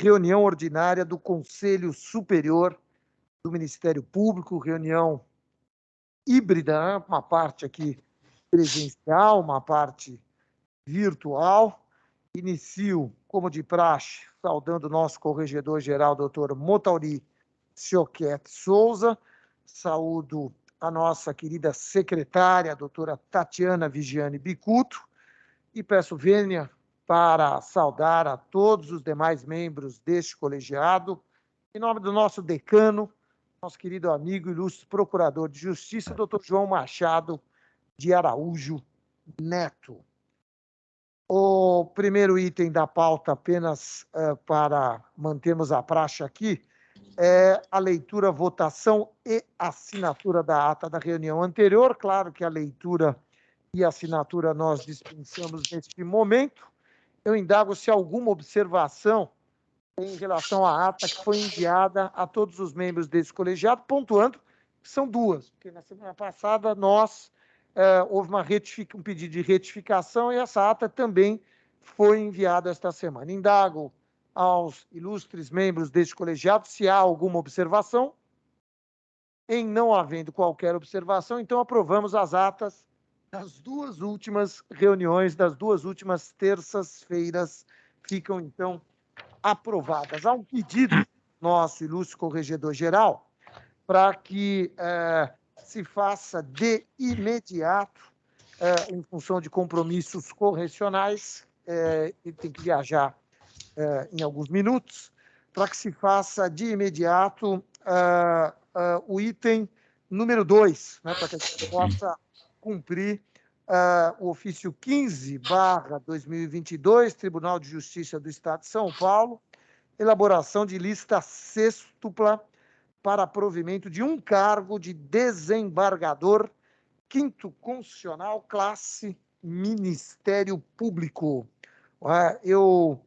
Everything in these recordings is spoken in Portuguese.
reunião ordinária do Conselho Superior do Ministério Público, reunião híbrida, né? Uma parte aqui presencial, uma parte virtual. Inicio, como de praxe, saudando o nosso corregedor-geral, doutor Motauri Sioquete Souza. Saúdo a nossa querida secretária, a doutora Tatiana Vigiane Bicuto, e peço vênia para saudar a todos os demais membros deste colegiado, em nome do nosso decano, nosso querido amigo, ilustre procurador de Justiça, doutor João Machado de Araújo Neto. O primeiro item da pauta, apenas para mantermos a praxe aqui, é a leitura, votação e assinatura da ata da reunião anterior. Claro que a leitura e a assinatura nós dispensamos neste momento. Eu indago se há alguma observação em relação à ata que foi enviada a todos os membros desse colegiado, pontuando que são duas, porque na semana passada houve um pedido de retificação e essa ata também foi enviada esta semana. Indago aos ilustres membros deste colegiado se há alguma observação. Em não havendo qualquer observação, então aprovamos as atas das duas últimas reuniões, das duas últimas terças-feiras, ficam então aprovadas. Há um pedido nosso ilustre corregedor-geral para que se faça de imediato, em função de compromissos correcionais, ele tem que viajar em alguns minutos, para que se faça de imediato o item número 2, né, para que a gente possa cumprir o ofício 15/2022, Tribunal de Justiça do Estado de São Paulo, elaboração de lista sextupla para provimento de um cargo de desembargador, quinto constitucional, classe Ministério Público. Eu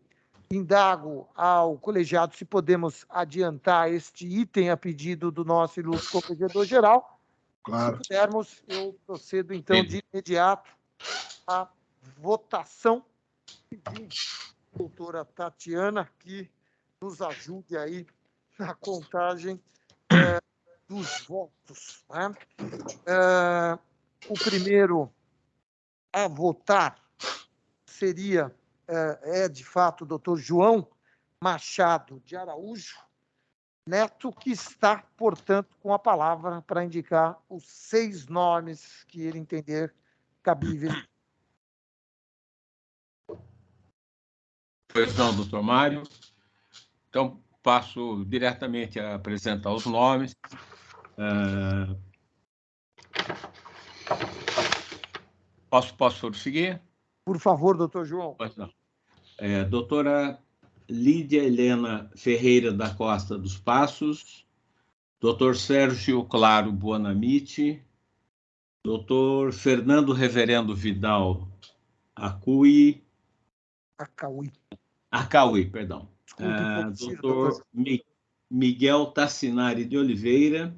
indago ao colegiado se podemos adiantar este item a pedido do nosso ilustre corregedor-geral. Claro. Se pudermos, eu procedo, então, de imediato à votação, pedindo a doutora Tatiana que nos ajude aí na contagem dos votos, né? O primeiro a votar seria, de fato, o doutor João Machado de Araújo Neto, que está, portanto, com a palavra para indicar os 6 nomes que ele entender cabíveis. Pois não, doutor Mário. Então, passo diretamente a apresentar os nomes. Posso prosseguir? Por favor, doutor João. Pois não. Doutora Lídia Helena Ferreira da Costa dos Passos, doutor Sérgio Claro Buonamici, doutor Fernando Reverendo Vidal Acauí, perdão. Doutor Miguel Tassinari de Oliveira,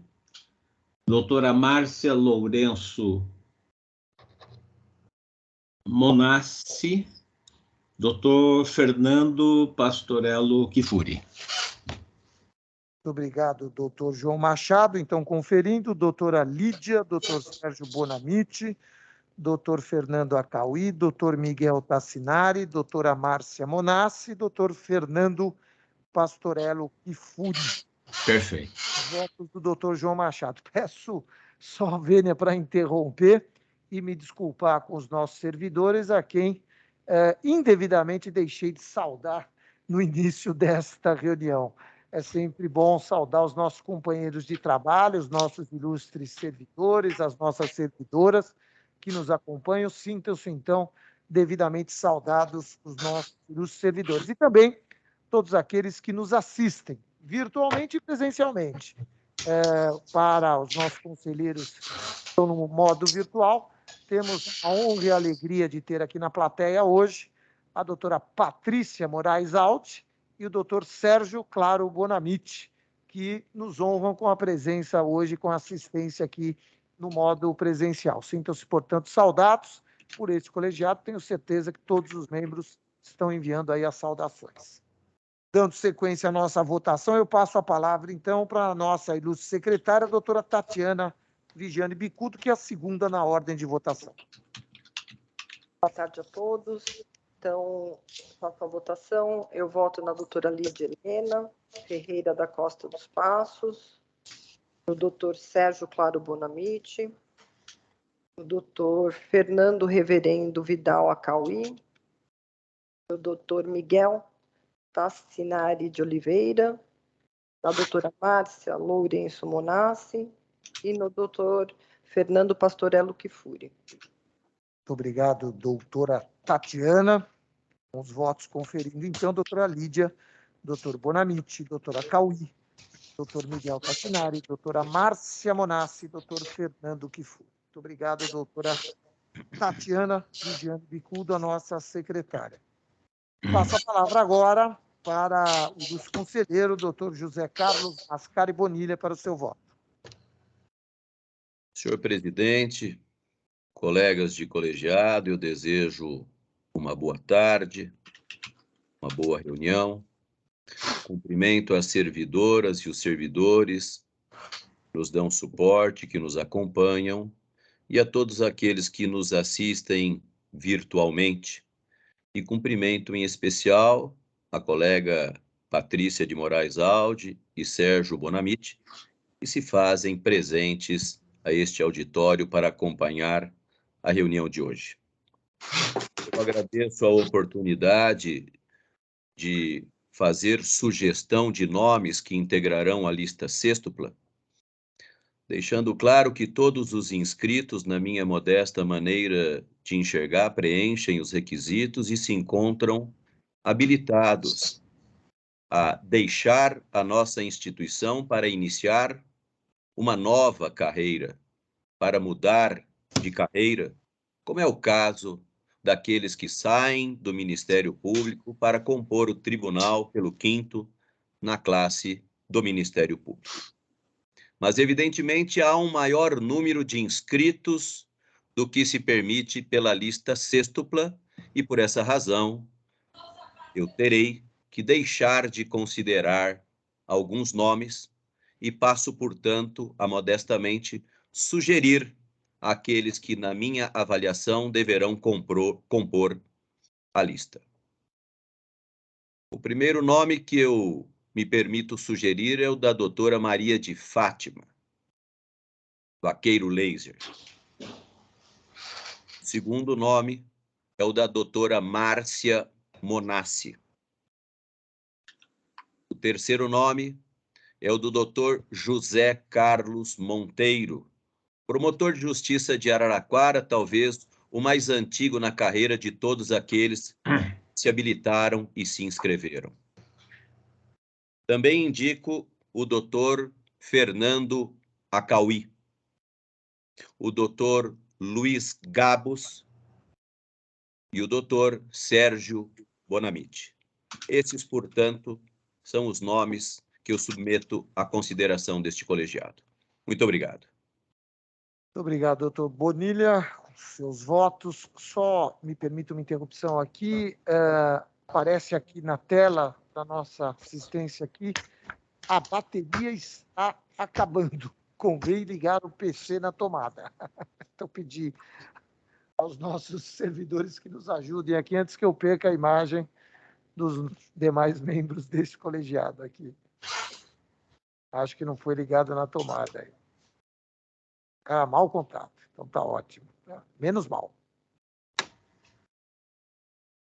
doutora Márcia Lourenço Monassi, doutor Fernando Pastorello Kifuri. Muito obrigado, doutor João Machado. Então, conferindo, doutora Lídia, doutor Sérgio Buonamici, doutor Fernando Acauí, doutor Miguel Tassinari, doutora Márcia Monassi, doutor Fernando Pastorello Kifuri. Perfeito. Votos do doutor João Machado. Peço só vênia para interromper e me desculpar com os nossos servidores, a quem indevidamente deixei de saudar no início desta reunião. É sempre bom saudar os nossos companheiros de trabalho, os nossos ilustres servidores, as nossas servidoras que nos acompanham. Sintam-se, então, devidamente saudados os nossos ilustres servidores. E também todos aqueles que nos assistem, virtualmente e presencialmente. Para os nossos conselheiros que estão no modo virtual, temos a honra e a alegria de ter aqui na plateia hoje a doutora Patrícia Moraes Alt e o doutor Sérgio Claro Buonamici, que nos honram com a presença hoje, com a assistência aqui no modo presencial. Sintam-se, portanto, saudados por este colegiado. Tenho certeza que todos os membros estão enviando aí as saudações. Dando sequência à nossa votação, eu passo a palavra, então, para a nossa ilustre secretária, a doutora Tatiana Vigiane Bicudo, que é a segunda na ordem de votação. Boa tarde a todos. Então, faço a votação. Eu voto na doutora Lídia Helena Ferreira da Costa dos Passos, no doutor Sérgio Claro Bonamite, no doutor Fernando Reverendo Vidal Acauí, no doutor Miguel Tassinari de Oliveira, na doutora Márcia Lourenço Monassi e no doutor Fernando Pastorello Kifuri. Muito obrigado, doutora Tatiana. Com os votos conferindo, então, doutora Lídia, doutor Bonamite, doutora Cauí, doutor Miguel Tassinari, doutora Márcia Monassi, doutor Fernando Kifuri. Muito obrigado, doutora Tatiana Vigiane Bicudo, a nossa secretária. Passo a palavra agora para o dos conselheiros, doutor José Carlos Mascari Bonilha, para o seu voto. Senhor presidente, colegas de colegiado, eu desejo uma boa tarde, uma boa reunião. Cumprimento as servidoras e os servidores que nos dão suporte, que nos acompanham, e a todos aqueles que nos assistem virtualmente. E cumprimento em especial a colega Patrícia de Moraes Aldi e Sérgio Bonamite, que se fazem presentes a este auditório para acompanhar a reunião de hoje. Eu agradeço a oportunidade de fazer sugestão de nomes que integrarão a lista sêxtupla, deixando claro que todos os inscritos, na minha modesta maneira de enxergar, preenchem os requisitos e se encontram habilitados a deixar a nossa instituição para iniciar uma nova carreira, para mudar de carreira, como é o caso daqueles que saem do Ministério Público para compor o tribunal pelo 5º na classe do Ministério Público. Mas, evidentemente, há um maior número de inscritos do que se permite pela lista sêxtupla e, por essa razão, eu terei que deixar de considerar alguns nomes e passo, portanto, a modestamente sugerir aqueles que, na minha avaliação, deverão compor a lista. O primeiro nome que eu me permito sugerir é o da doutora Maria de Fátima, Vaqueiro Laser. O segundo nome é o da doutora Márcia Monassi. O terceiro nome é o do doutor José Carlos Monteiro, promotor de justiça de Araraquara, talvez o mais antigo na carreira de todos aqueles que se habilitaram e se inscreveram. Também indico o doutor Fernando Acauí, o doutor Luiz Gabos e o doutor Sérgio Bonamite. Esses, portanto, são os nomes que eu submeto à consideração deste colegiado. Muito obrigado. Muito obrigado, doutor Bonilha, com seus votos. Só me permite uma interrupção aqui. Aparece aqui na tela da nossa assistência aqui, a bateria está acabando. Convém ligar o PC na tomada. Então, pedir aos nossos servidores que nos ajudem aqui antes que eu perca a imagem dos demais membros deste colegiado aqui. Acho que não foi ligado na tomada aí. Mau contato. Então tá ótimo. Menos mal.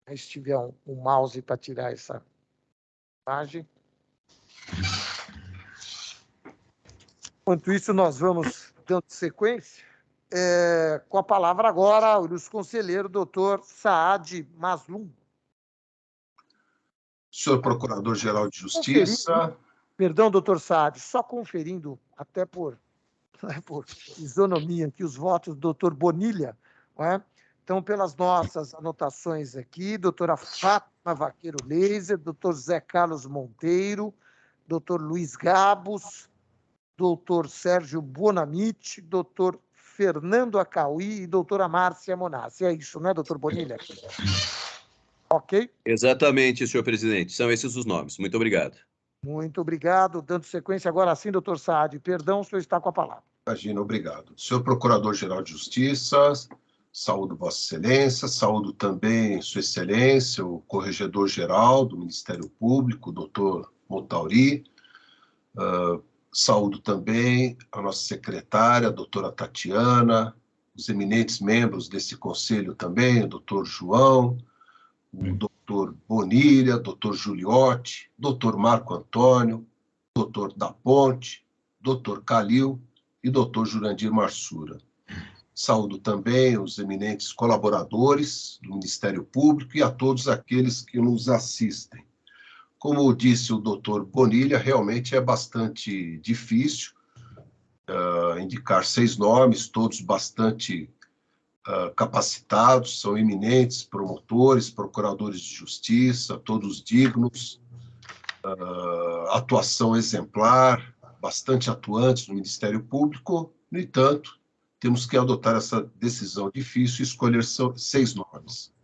Se tiver um mouse para tirar essa imagem. Enquanto isso, nós vamos dando sequência. Com a palavra agora, o ilustre conselheiro, doutor Saad Maslum. Senhor Procurador-Geral de Justiça. Perdão, doutor Saad, só conferindo, até por isonomia aqui, os votos do doutor Bonilha, não é? Então, pelas nossas anotações aqui, doutora Fátima Vaqueiro Laser, doutor Zé Carlos Monteiro, doutor Luiz Gabos, doutor Sérgio Bonamite, doutor Fernando Acauí e doutora Márcia Monassi. É isso, né, doutor Bonilha? Ok? Exatamente, senhor presidente. São esses os nomes. Muito obrigado. Muito obrigado. Dando sequência agora sim, doutor Saad. Perdão, o senhor está com a palavra. Imagina, obrigado. Senhor Procurador-Geral de Justiça, saúdo Vossa Excelência, saúdo também Sua Excelência, o Corregedor-Geral do Ministério Público, doutor Montauri, saúdo também a nossa secretária, a doutora Tatiana, os eminentes membros desse conselho também, o doutor João, o doutor Bonilha, doutor Giuliotti, doutor Marco Antônio, doutor Da Ponte, doutor Calil e doutor Jurandir Marsura. Saúdo também os eminentes colaboradores do Ministério Público e a todos aqueles que nos assistem. Como disse o doutor Bonilha, realmente é bastante difícil indicar 6 nomes, todos bastante capacitados, são eminentes promotores, procuradores de justiça, todos dignos, atuação exemplar, bastante atuantes no Ministério Público. No entanto, temos que adotar essa decisão difícil e escolher 6 nomes.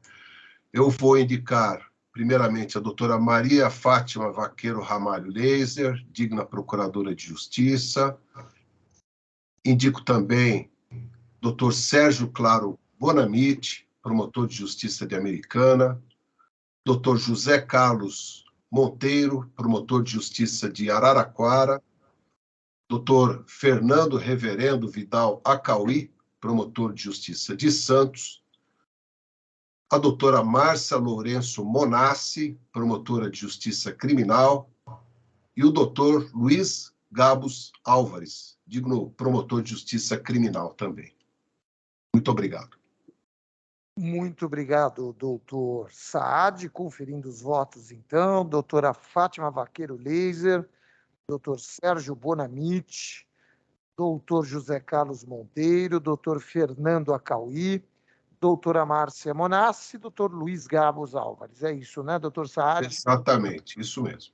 Eu vou indicar, primeiramente, a doutora Maria Fátima Vaqueiro Ramalho Leiser, digna procuradora de justiça. Indico também doutor Sérgio Claro Bonamite, promotor de justiça de Americana. Doutor José Carlos Monteiro, promotor de justiça de Araraquara. Doutor Fernando Reverendo Vidal Acauí, promotor de justiça de Santos. A doutora Márcia Lourenço Monassi, promotora de justiça criminal. E o doutor Luiz Gabos Álvares, digno promotor de justiça criminal também. Muito obrigado. Muito obrigado, doutor Saad. Conferindo os votos, então. Doutora Fátima Vaqueiro Leiser, doutor Sérgio Bonamite, doutor José Carlos Monteiro, doutor Fernando Acauí, doutora Márcia Monassi, doutor Luiz Gabos Álvares. É isso, né, doutor Saad? Exatamente, isso mesmo.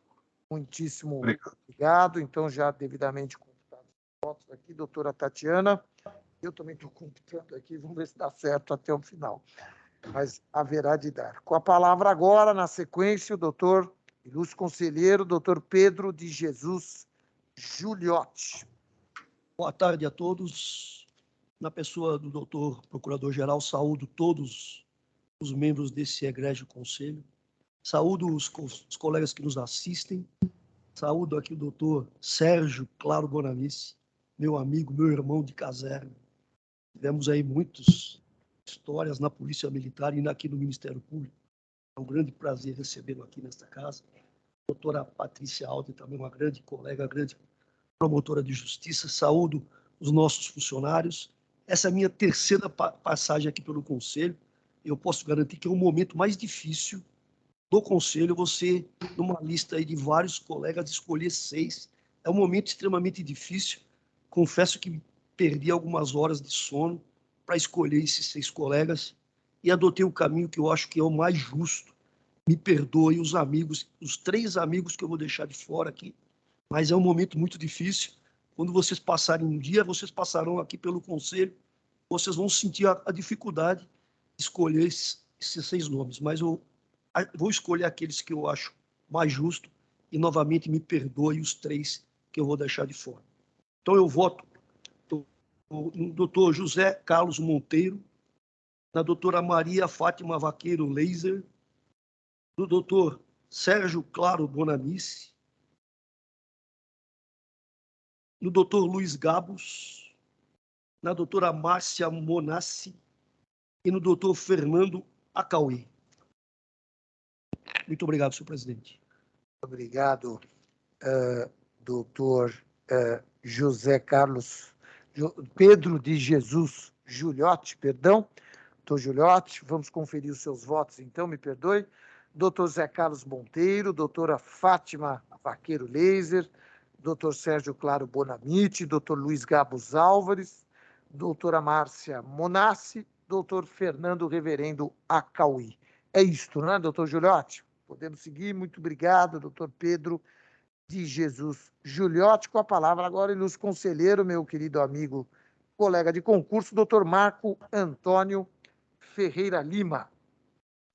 Muitíssimo obrigado. Então, já devidamente computados os votos aqui, doutora Tatiana. Eu também estou computando aqui, vamos ver se dá certo até o final. Mas haverá de dar. Com a palavra agora, na sequência, o doutor, ilustre conselheiro, doutor Pedro de Jesus Giuliotti. Boa tarde a todos. Na pessoa do doutor Procurador-Geral, saúdo todos os membros desse egrégio conselho. Saúdo os colegas que nos assistem. Saúdo aqui o doutor Sérgio Claro Bonamice, meu amigo, meu irmão de caserna. Tivemos aí muitas histórias na Polícia Militar e aqui no Ministério Público. É um grande prazer recebê-lo aqui nesta casa. A doutora Patrícia Alden, também uma grande colega, grande promotora de justiça. Saúdo os nossos funcionários. Essa é a minha terceira passagem aqui pelo Conselho. Eu posso garantir que é o momento mais difícil do Conselho, você, numa lista aí de vários colegas, escolher 6. É um momento extremamente difícil. Confesso que perdi algumas horas de sono para escolher esses 6 colegas e adotei o caminho que eu acho que é o mais justo. Me perdoe os amigos, os 3 amigos que eu vou deixar de fora aqui, mas é um momento muito difícil. Quando vocês passarem um dia, vocês passarão aqui pelo Conselho, vocês vão sentir a dificuldade de escolher esses 6 nomes, mas eu vou escolher aqueles que eu acho mais justo e, novamente, me perdoe os 3 que eu vou deixar de fora. Então, eu voto no doutor José Carlos Monteiro, na doutora Maria Fátima Vaqueiro Leiser, do doutor Sérgio Claro Bonamice, no doutor Luiz Gabos, na doutora Márcia Monassi e no doutor Fernando Acauí. Muito obrigado, senhor presidente. Obrigado, doutor José Carlos, Pedro de Jesus Giuliotti, perdão. Doutor Giuliotti, vamos conferir os seus votos, então, me perdoe. Doutor Zé Carlos Monteiro, doutora Fátima Vaqueiro Leiser, doutor Sérgio Claro Bonamite, doutor Luiz Gabos Álvares, doutora Márcia Monassi, doutor Fernando Reverendo Acauí. É isto, né, doutor Giuliotti? Podemos seguir. Muito obrigado, doutor Pedro de Jesus Giuliotti. Com a palavra agora, ilustre conselheiro, meu querido amigo, colega de concurso, doutor Marco Antônio Ferreira Lima.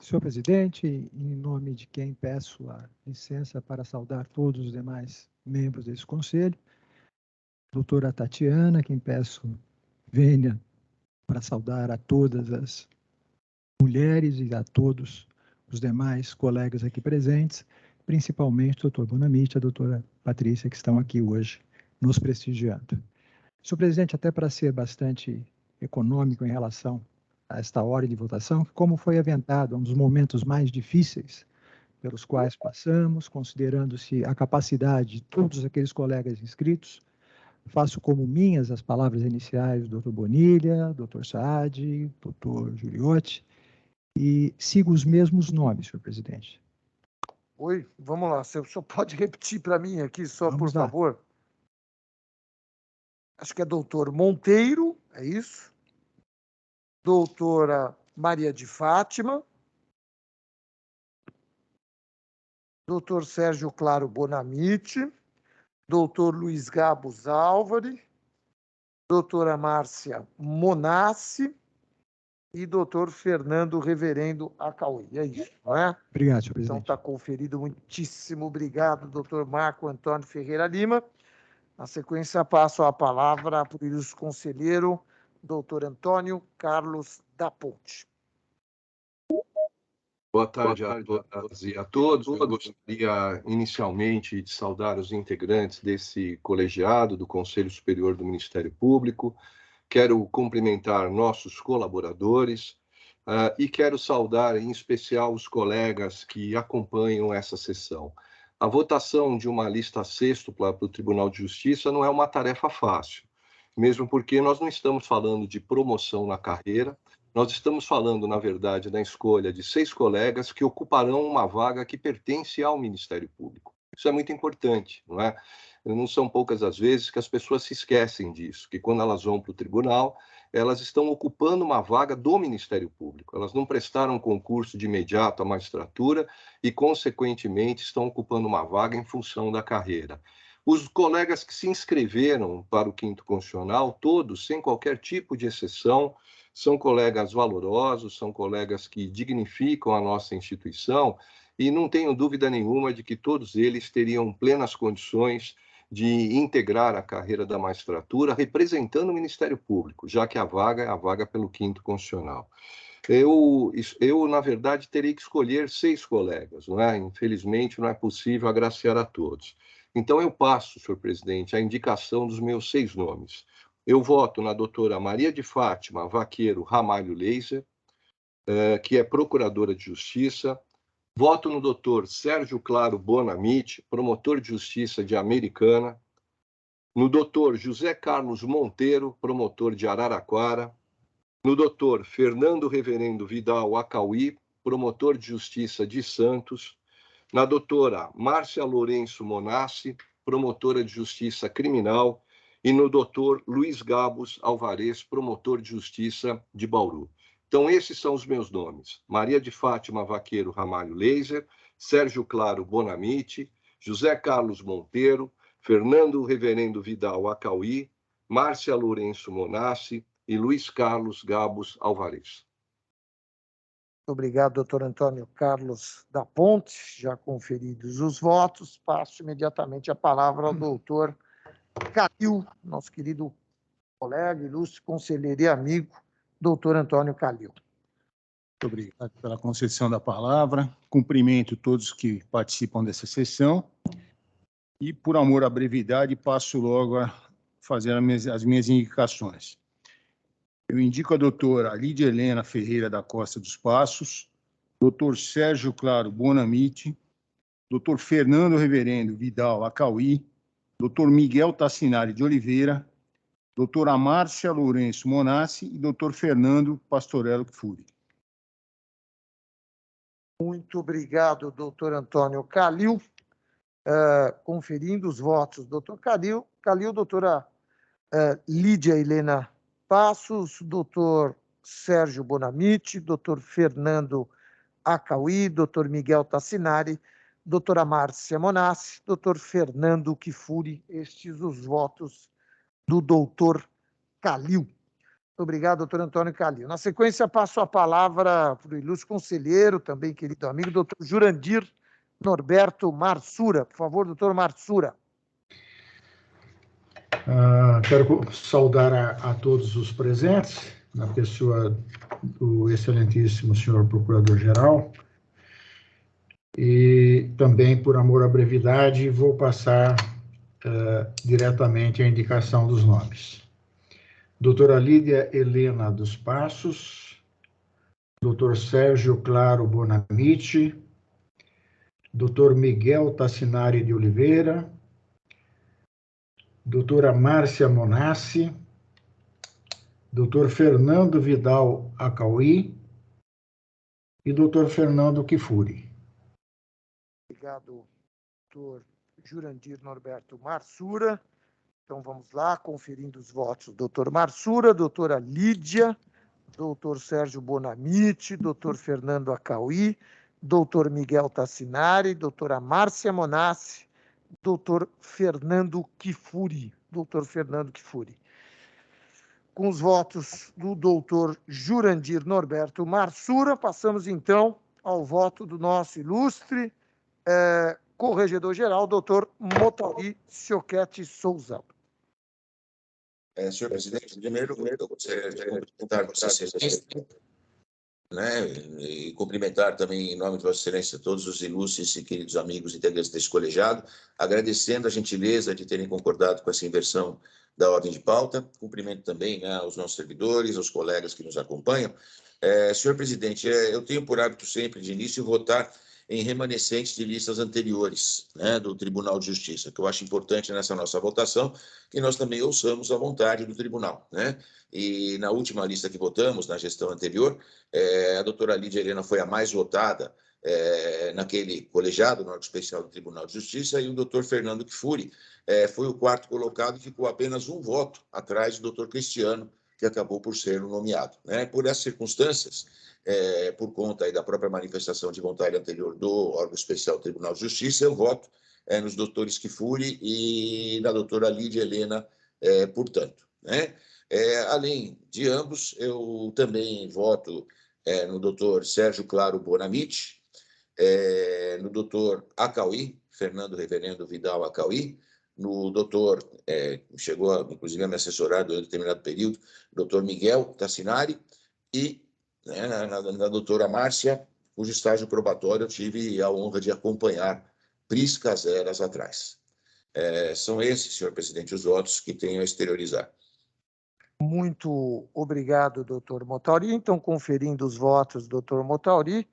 Senhor presidente, em nome de quem peço a licença para saudar todos os demais membros desse conselho, doutora Tatiana, quem peço venha para saudar a todas as mulheres e a todos os demais colegas aqui presentes, principalmente o doutor Bonamite e a doutora Patrícia, que estão aqui hoje nos prestigiando. Senhor presidente, até para ser bastante econômico em relação a esta hora de votação, como foi aventado, um dos momentos mais difíceis pelos quais passamos, considerando-se a capacidade de todos aqueles colegas inscritos, faço como minhas as palavras iniciais do Dr. Bonilha, Dr. Saad, Dr. Giuliotti, e sigo os mesmos nomes, senhor presidente. Oi, vamos lá. O senhor pode repetir para mim aqui, só Vamos por lá. favor? Acho que é doutor Monteiro, é isso? Doutora Maria de Fátima. Doutor Sérgio Claro Bonamite. Doutor Luiz Gabos Álvares. Doutora Márcia Monassi. E doutor Fernando Reverendo Acauí. É isso, não é? Obrigado, senhor Então presidente. está conferido. Muitíssimo obrigado, doutor Marco Antônio Ferreira Lima. Na sequência, passo a palavra para o ilustre conselheiro, doutor Antônio Carlos da Ponte. Boa tarde a todas e a todos. Eu gostaria inicialmente de saudar os integrantes desse colegiado do Conselho Superior do Ministério Público. Quero cumprimentar nossos colaboradores e quero saudar em especial os colegas que acompanham essa sessão. A votação de uma lista sêxtupla para o Tribunal de Justiça não é uma tarefa fácil, mesmo porque nós não estamos falando de promoção na carreira, nós estamos falando, na verdade, da escolha de 6 colegas que ocuparão uma vaga que pertence ao Ministério Público. Isso é muito importante, não é? Não são poucas as vezes que as pessoas se esquecem disso, que quando elas vão para o tribunal, elas estão ocupando uma vaga do Ministério Público. Elas não prestaram concurso de imediato à magistratura e, consequentemente, estão ocupando uma vaga em função da carreira. Os colegas que se inscreveram para o quinto constitucional, todos, sem qualquer tipo de exceção, são colegas valorosos, são colegas que dignificam a nossa instituição e não tenho dúvida nenhuma de que todos eles teriam plenas condições de integrar a carreira da magistratura representando o Ministério Público, já que a vaga é a vaga pelo quinto constitucional. Eu, na verdade, terei que escolher 6 colegas, não é? Infelizmente, não é possível agraciar a todos. Então, eu passo, senhor presidente, a indicação dos meus 6 nomes. Eu voto na doutora Maria de Fátima Vaqueiro Ramalho Leiser, que é procuradora de Justiça. Voto no doutor Sérgio Claro Bonamite, promotor de Justiça de Americana. No doutor José Carlos Monteiro, promotor de Araraquara. No doutor Fernando Reverendo Vidal Acauí, promotor de Justiça de Santos. Na doutora Márcia Lourenço Monassi, promotora de Justiça Criminal. E no doutor Luiz Gabos Alvarez, promotor de Justiça de Bauru. Então, esses são os meus nomes. Maria de Fátima Vaqueiro Ramalho Leiser, Sérgio Claro Bonamite, José Carlos Monteiro, Fernando Reverendo Vidal Acauí, Márcia Lourenço Monassi e Luiz Carlos Gabos Alvarez. Obrigado, doutor Antônio Carlos da Ponte. Já conferidos os votos, passo imediatamente a palavra ao doutor Calil, nosso querido colega, ilustre conselheiro e amigo, doutor Antônio Calil. Muito obrigado pela concessão da palavra. Cumprimento todos que participam dessa sessão. E, por amor à brevidade, passo logo a fazer as minhas indicações. Eu indico a doutora Lídia Helena Ferreira da Costa dos Passos, doutor Sérgio Claro Bonamite, doutor Fernando Reverendo Vidal Acauí, doutor Miguel Tassinari de Oliveira, doutora Márcia Lourenço Monassi e doutor Fernando Pastorello Furi. Muito obrigado, doutor Antônio Calil. Conferindo os votos, doutor Calil, doutora Lídia Helena Passos, doutor Sérgio Bonamite, doutor Fernando Acauí, doutor Miguel Tassinari, doutora Márcia Monassi, doutor Fernando Kifuri, estes os votos do doutor Calil. Obrigado, doutor Antônio Calil. Na sequência, passo a palavra para o ilustre conselheiro, também querido amigo, doutor Jurandir Norberto Marsura. Por favor, doutor Marsura. Quero saudar a todos os presentes, na pessoa do excelentíssimo senhor Procurador-Geral, e também, por amor à brevidade, vou passar diretamente a indicação dos nomes. Doutora Lídia Helena dos Passos, doutor Sérgio Claro Bonamite, doutor Miguel Tassinari de Oliveira, doutora Márcia Monassi, doutor Fernando Vidal Acauí e doutor Fernando Kifuri. Obrigado, doutor Jurandir Norberto Marsura. Então, vamos lá, conferindo os votos. Doutor Marsura, doutora Lídia, doutor Sérgio Bonamite, doutor Fernando Acauí, doutor Miguel Tassinari, doutora Márcia Monassi, doutor Fernando Kifuri. Doutor Fernando Kifuri. Com os votos do doutor Jurandir Norberto Marsura, passamos, então, ao voto do nosso ilustre corregedor-geral, doutor Motauri Sioquete Souza. Senhor presidente, primeiro eu gostaria de cumprimentar Vossa Excelência, né, e cumprimentar também, em nome de Vossa Excelência, todos os ilustres e queridos amigos integrantes desse colegiado, agradecendo a gentileza de terem concordado com essa inversão da ordem de pauta. Cumprimento também, né, aos nossos servidores, aos colegas que nos acompanham. Senhor presidente, eu tenho por hábito sempre, de início, votar em remanescentes de listas anteriores, né, do Tribunal de Justiça, que eu acho importante nessa nossa votação, que nós também ouçamos a vontade do tribunal, né? E na última lista que votamos, na gestão anterior, a doutora Lídia Helena foi a mais votada naquele colegiado, no órgão especial do Tribunal de Justiça, e o doutor Fernando Kifuri foi o quarto colocado e ficou apenas um voto atrás do doutor Cristiano, que acabou por ser nomeado, né? Por essas circunstâncias, por conta aí da própria manifestação de vontade anterior do órgão especial do Tribunal de Justiça, eu voto nos doutores Kifuri e da doutora Lídia Helena, portanto, né? Além de ambos, eu também voto no doutor Sérgio Claro Bonamite, no doutor Acauí, Fernando Reverendo Vidal Acauí, no doutor, chegou inclusive a me assessorar durante determinado período, doutor Miguel Tassinari, e na doutora Márcia, cujo estágio probatório eu tive a honra de acompanhar priscas eras atrás. São esses, senhor presidente, os votos que tenho a exteriorizar. Muito obrigado, doutor Motauri. Então, conferindo os votos do doutor Motauri, o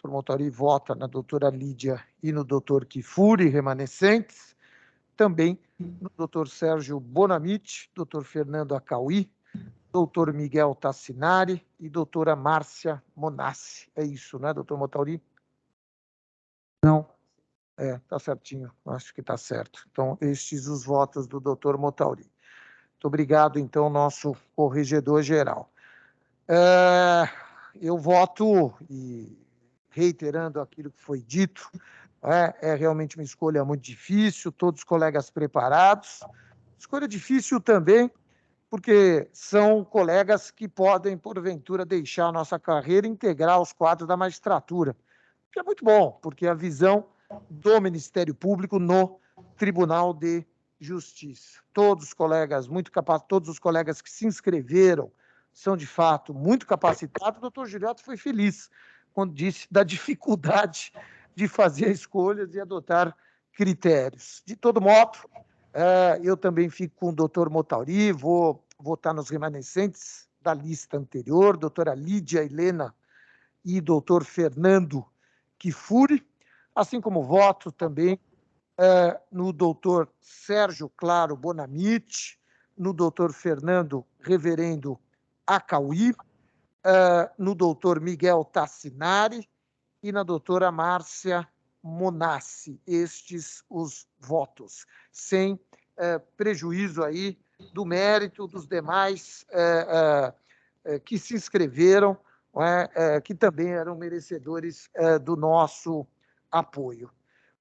doutor Motauri vota na doutora Lídia e no doutor Kifuri, remanescentes, também no doutor Sérgio Bonamite, doutor Fernando Acauí, doutor Miguel Tassinari e doutora Márcia Monassi. É isso, né, doutor Motauri? Não? Tá certinho, acho que tá certo. Então, estes os votos do doutor Motauri. Muito obrigado, então, nosso corregedor-geral. Eu voto, e reiterando aquilo que foi dito, é realmente uma escolha muito difícil, todos os colegas preparados. Escolha difícil também, porque são colegas que podem, porventura, deixar a nossa carreira e integrar os quadros da magistratura, que é muito bom, porque é a visão do Ministério Público no Tribunal de Justiça. Todos os colegas muito capazes, todos os colegas que se inscreveram são, de fato, muito capacitados. O doutor Gilberto foi feliz quando disse da dificuldade de fazer escolhas e adotar critérios. De todo modo, eu também fico com o doutor Motauri, vou votar nos remanescentes da lista anterior, doutora Lídia Helena e doutor Fernando Kifuri, assim como voto também no doutor Sérgio Claro Bonamite, no doutor Fernando Reverendo Acauí, no doutor Miguel Tassinari e na doutora Márcia Monassi. Estes os votos, sem prejuízo aí do mérito dos demais que se inscreveram, que também eram merecedores do nosso apoio.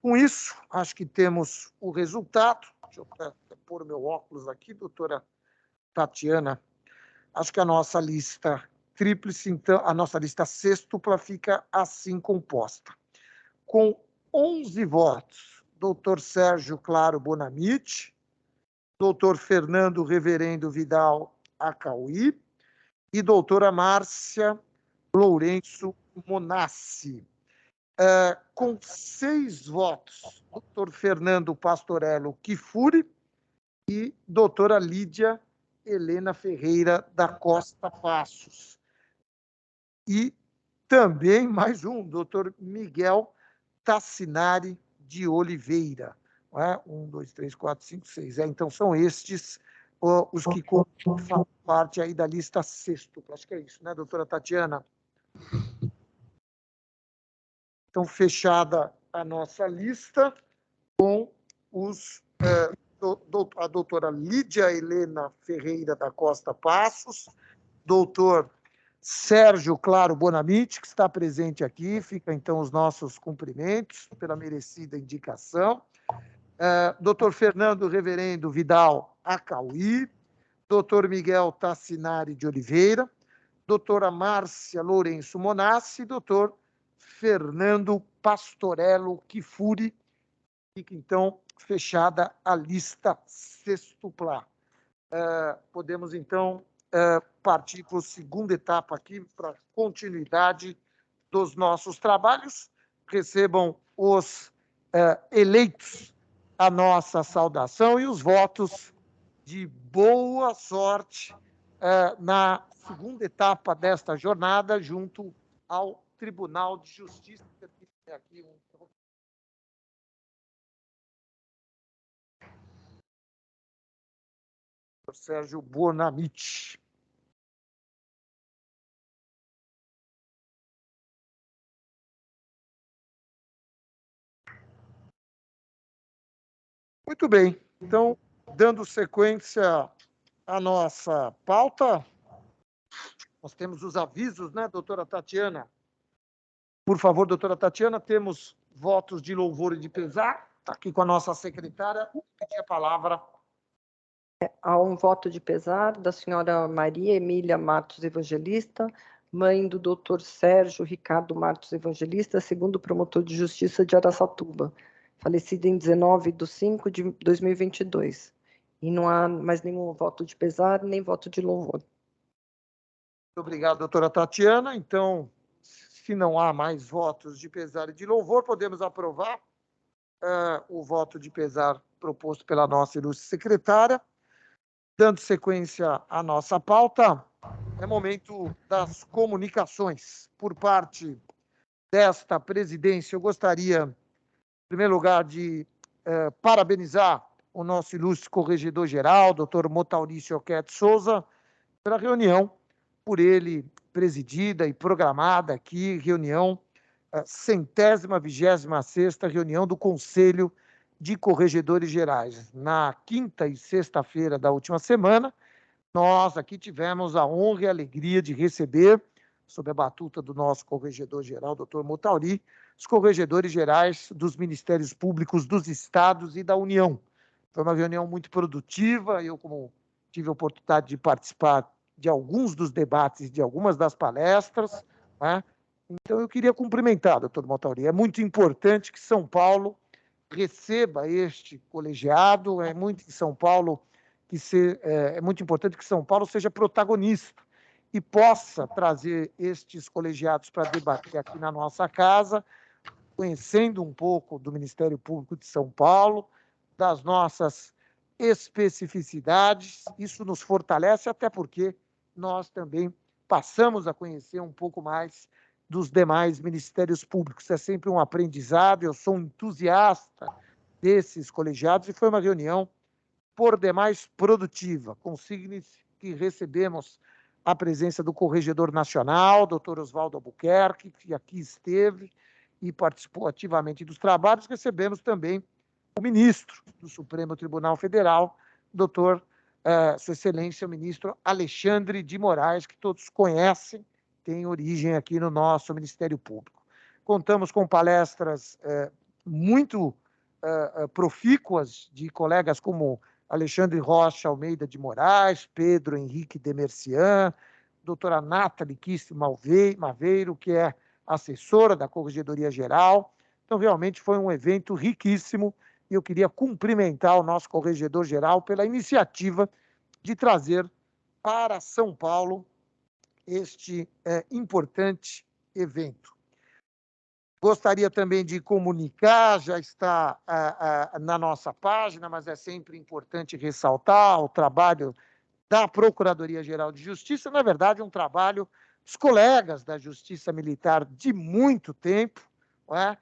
Com isso, acho que temos o resultado. Deixa eu pôr o meu óculos aqui, doutora Tatiana acho que a nossa lista tríplice, então, a nossa lista sextupla fica assim composta. Com 11 votos, doutor Sérgio Claro Bonamite, doutor Fernando Reverendo Vidal Acauí e doutora Márcia Lourenço Monassi. Com 6 votos, doutor Fernando Pastorello Kifuri e doutora Lídia Helena Ferreira da Costa Passos. E também mais um, doutor Miguel Tassinari de Oliveira. 1, 2, 3, 4, 5, 6. Então, são estes os que fazem parte aí da lista sextupla. Acho que é isso, né, doutora Tatiana? Então, fechada a nossa lista com a doutora Lídia Helena Ferreira da Costa Passos, doutor Sérgio Claro Bonamite, que está presente aqui, fica então os nossos cumprimentos pela merecida indicação, doutor Fernando Reverendo Vidal Acauí, doutor Miguel Tassinari de Oliveira, doutora Márcia Lourenço Monassi, doutor Fernando Pastorello Kifuri. Fica, então, fechada a lista sextupla. Podemos, então, partir para a segunda etapa aqui, para a continuidade dos nossos trabalhos. Recebam os eleitos a nossa saudação e os votos de boa sorte na segunda etapa desta jornada, junto ao Tribunal de Justiça. Aqui Sérgio Bonamite. Muito bem. Então, dando sequência à nossa pauta, nós temos os avisos, né, doutora Tatiana? Por favor, doutora Tatiana, temos votos de louvor e de pesar. Está aqui com a nossa secretária. Pedir a palavra. Há um voto de pesar da senhora Maria Emília Matos Evangelista, mãe do doutor Sérgio Ricardo Matos Evangelista, segundo promotor de justiça de Araçatuba, falecida em 19/5/2022. E não há mais nenhum voto de pesar, nem voto de louvor. Muito obrigado, doutora Tatiana. Então, se não há mais votos de pesar e de louvor, podemos aprovar o voto de pesar proposto pela nossa ilustre secretária. Dando sequência à nossa pauta, é momento das comunicações. Por parte desta presidência, eu gostaria, em primeiro lugar, de parabenizar o nosso ilustre corregedor-geral, doutor Motaurício Oquete Souza, pela reunião por ele presidida e programada aqui, reunião 126ª reunião do Conselho de Corregedores Gerais. Na quinta e sexta-feira da última semana, nós aqui tivemos a honra e a alegria de receber, sob a batuta do nosso corregedor-geral, doutor Motauri, os corregedores gerais dos Ministérios Públicos dos Estados e da União. Foi uma reunião muito produtiva, eu, como tive a oportunidade de participar de alguns dos debates, de algumas das palestras, né? Então, eu queria cumprimentar, doutor Motauri. É muito importante que São Paulo receba este colegiado, é muito importante que São Paulo seja protagonista e possa trazer estes colegiados para debater aqui na nossa casa, conhecendo um pouco do Ministério Público de São Paulo, das nossas especificidades. Isso nos fortalece, até porque nós também passamos a conhecer um pouco mais dos demais ministérios públicos. É sempre um aprendizado, eu sou um entusiasta desses colegiados, e foi uma reunião, por demais, produtiva. Consigne-se que recebemos a presença do Corregedor Nacional, doutor Oswaldo Albuquerque, que aqui esteve e participou ativamente dos trabalhos. Recebemos também o ministro do Supremo Tribunal Federal, doutor, Sua Excelência, o ministro Alexandre de Moraes, que todos conhecem, tem origem aqui no nosso Ministério Público. Contamos com palestras muito profícuas de colegas como Alexandre Rocha Almeida de Moraes, Pedro Henrique Demercian, doutora Nathalie Kist Maveiro, que é assessora da Corregedoria Geral. Então, realmente foi um evento riquíssimo e eu queria cumprimentar o nosso Corregedor Geral pela iniciativa de trazer para São Paulo este importante evento. Gostaria também de comunicar, já está na nossa página, mas é sempre importante ressaltar o trabalho da Procuradoria-Geral de Justiça, na verdade, um trabalho dos colegas da Justiça Militar de muito tempo, não é?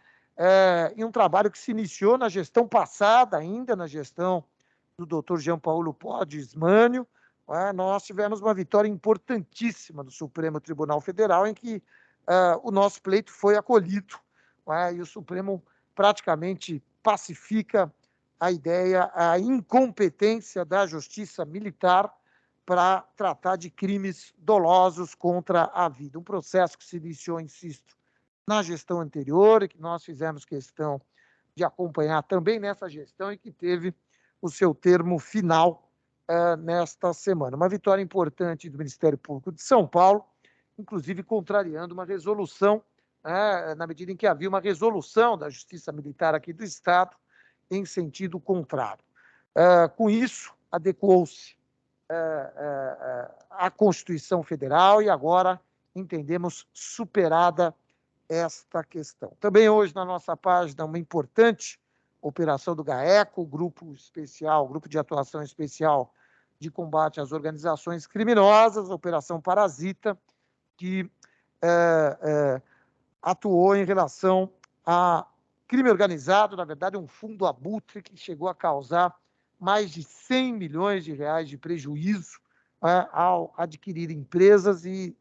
E um trabalho que se iniciou na gestão passada, ainda na gestão do doutor Jean Paulo Podes Mânio. Nós tivemos uma vitória importantíssima do Supremo Tribunal Federal, em que o nosso pleito foi acolhido, e o Supremo praticamente pacifica a ideia, a incompetência da Justiça Militar para tratar de crimes dolosos contra a vida. Um processo que se iniciou, insisto, na gestão anterior e que nós fizemos questão de acompanhar também nessa gestão e que teve o seu termo final nesta semana. Uma vitória importante do Ministério Público de São Paulo, inclusive contrariando uma resolução, na medida em que havia uma resolução da Justiça Militar aqui do Estado em sentido contrário. Com isso, adequou-se à Constituição Federal e agora entendemos superada esta questão. Também hoje na nossa página uma importante operação do GAECO, Grupo de Atuação Especial de Combate às Organizações Criminosas, Operação Parasita, que atuou em relação a crime organizado, na verdade, um fundo abutre que chegou a causar mais de 100 milhões de reais de prejuízo ao adquirir empresas e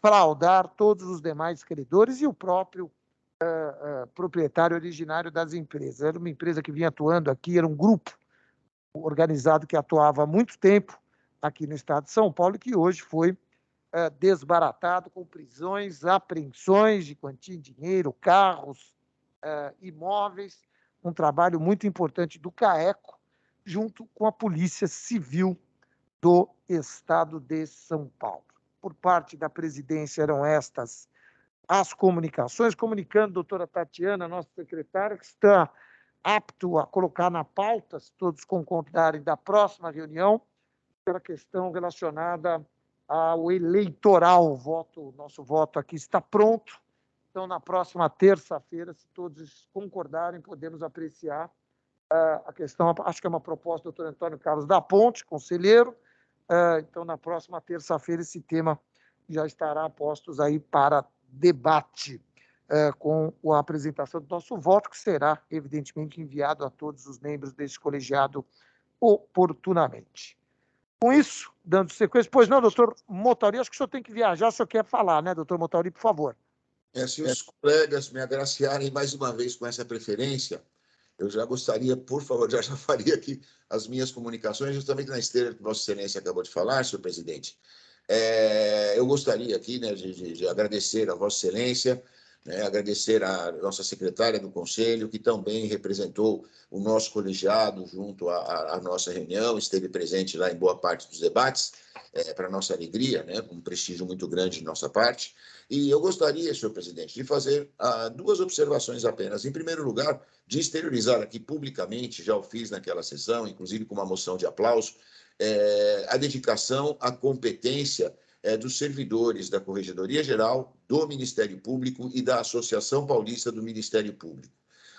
fraudar todos os demais credores e o próprio proprietário originário das empresas. Era uma empresa que vinha atuando aqui, era um grupo organizado que atuava há muito tempo aqui no estado de São Paulo e que hoje foi desbaratado com prisões, apreensões de quantia em dinheiro, carros, imóveis, um trabalho muito importante do CAECO, junto com a Polícia Civil do Estado de São Paulo. Por parte da presidência eram estas as comunicações, comunicando a doutora Tatiana, nossa secretária, que está apto a colocar na pauta, se todos concordarem, da próxima reunião, pela questão relacionada ao eleitoral. Nosso voto aqui está pronto. Então, na próxima terça-feira, se todos concordarem, podemos apreciar a questão. Acho que é uma proposta do doutor Antônio Carlos da Ponte, conselheiro. Então, na próxima terça-feira, esse tema já estará postos aí para debate com a apresentação do nosso voto, que será, evidentemente, enviado a todos os membros desse colegiado oportunamente. Com isso, dando sequência... Pois não, doutor Motauri, acho que o senhor tem que viajar, o senhor quer falar, né, doutor Motauri, por favor. Se os colegas me agraciarem mais uma vez com essa preferência, eu já gostaria, por favor, já faria aqui as minhas comunicações, justamente na esteira que Vossa Excelência acabou de falar, senhor presidente. Eu gostaria aqui, né, de agradecer a Vossa Excelência, né, agradecer a nossa secretária do Conselho, que também representou o nosso colegiado junto à nossa reunião, esteve presente lá em boa parte dos debates, para nossa alegria, né, com um prestígio muito grande de nossa parte. E eu gostaria, senhor presidente, de fazer duas observações apenas. Em primeiro lugar, de exteriorizar aqui publicamente, já o fiz naquela sessão, inclusive com uma moção de aplauso, a dedicação, a competência dos servidores da Corregedoria Geral, do Ministério Público e da Associação Paulista do Ministério Público.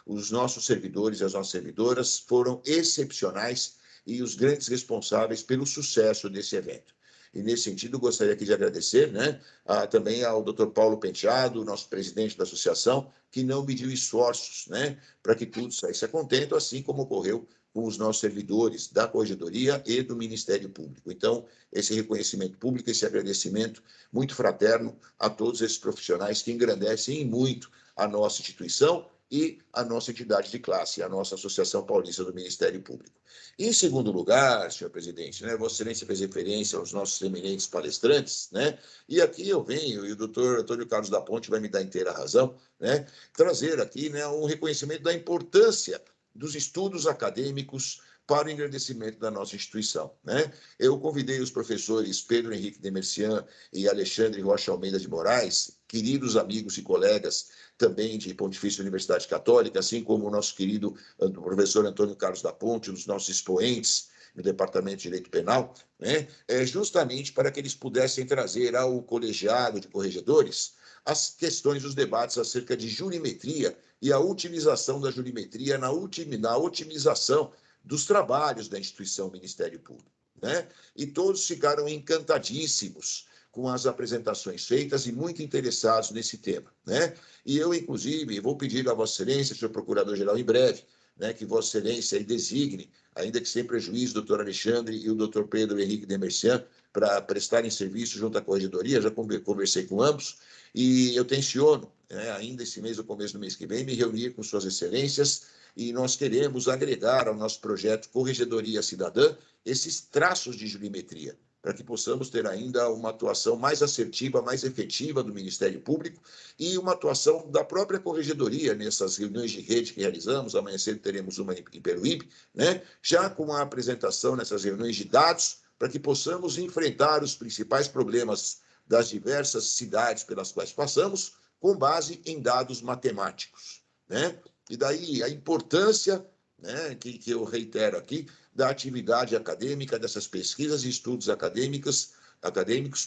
Os nossos servidores e as nossas servidoras foram excepcionais e os grandes responsáveis pelo sucesso desse evento. E, nesse sentido, gostaria aqui de agradecer, né, também ao Dr. Paulo Penteado, nosso presidente da associação, que não mediu esforços, né, para que tudo saísse a contento, assim como ocorreu com os nossos servidores da Corregedoria e do Ministério Público. Então, esse reconhecimento público, esse agradecimento muito fraterno a todos esses profissionais que engrandecem muito a nossa instituição e a nossa entidade de classe, a nossa Associação Paulista do Ministério Público. Em segundo lugar, senhor presidente, né, Vossa Excelência fez referência aos nossos eminentes palestrantes, né, e aqui eu venho, e o doutor Antônio Carlos da Ponte vai me dar inteira razão, né, trazer aqui, né, um reconhecimento da importância dos estudos acadêmicos para o engrandecimento da nossa instituição, né? Eu convidei os professores Pedro Henrique Demercian e Alexandre Rocha Almeida de Moraes, queridos amigos e colegas também de Pontifícia Universidade Católica, assim como o nosso querido professor Antônio Carlos da Ponte, um dos nossos expoentes no Departamento de Direito Penal, né? Justamente para que eles pudessem trazer ao colegiado de corregedores as questões, os debates acerca de jurimetria e a utilização da jurimetria na otimização dos trabalhos da instituição Ministério Público, né? E todos ficaram encantadíssimos com as apresentações feitas e muito interessados nesse tema, né? E eu, inclusive, vou pedir a Vossa Excelência, senhor Procurador-Geral, em breve, né, que Vossa Excelência aí designe, ainda que sem prejuízo, o doutor Alexandre e o doutor Pedro Henrique Demercian, para prestarem serviço junto à Corregedoria. Já conversei com ambos, e eu tenciono, né, ainda esse mês, ou começo do mês que vem, me reunir com suas excelências, e nós queremos agregar ao nosso projeto Corregedoria Cidadã esses traços de jurimetria, para que possamos ter ainda uma atuação mais assertiva, mais efetiva do Ministério Público e uma atuação da própria Corregedoria nessas reuniões de rede que realizamos. Amanhã cedo teremos uma em Peruíbe, né? Já com a apresentação nessas reuniões de dados, para que possamos enfrentar os principais problemas das diversas cidades pelas quais passamos, com base em dados matemáticos, né? E daí a importância, né, que eu reitero aqui, da atividade acadêmica, dessas pesquisas e estudos acadêmicos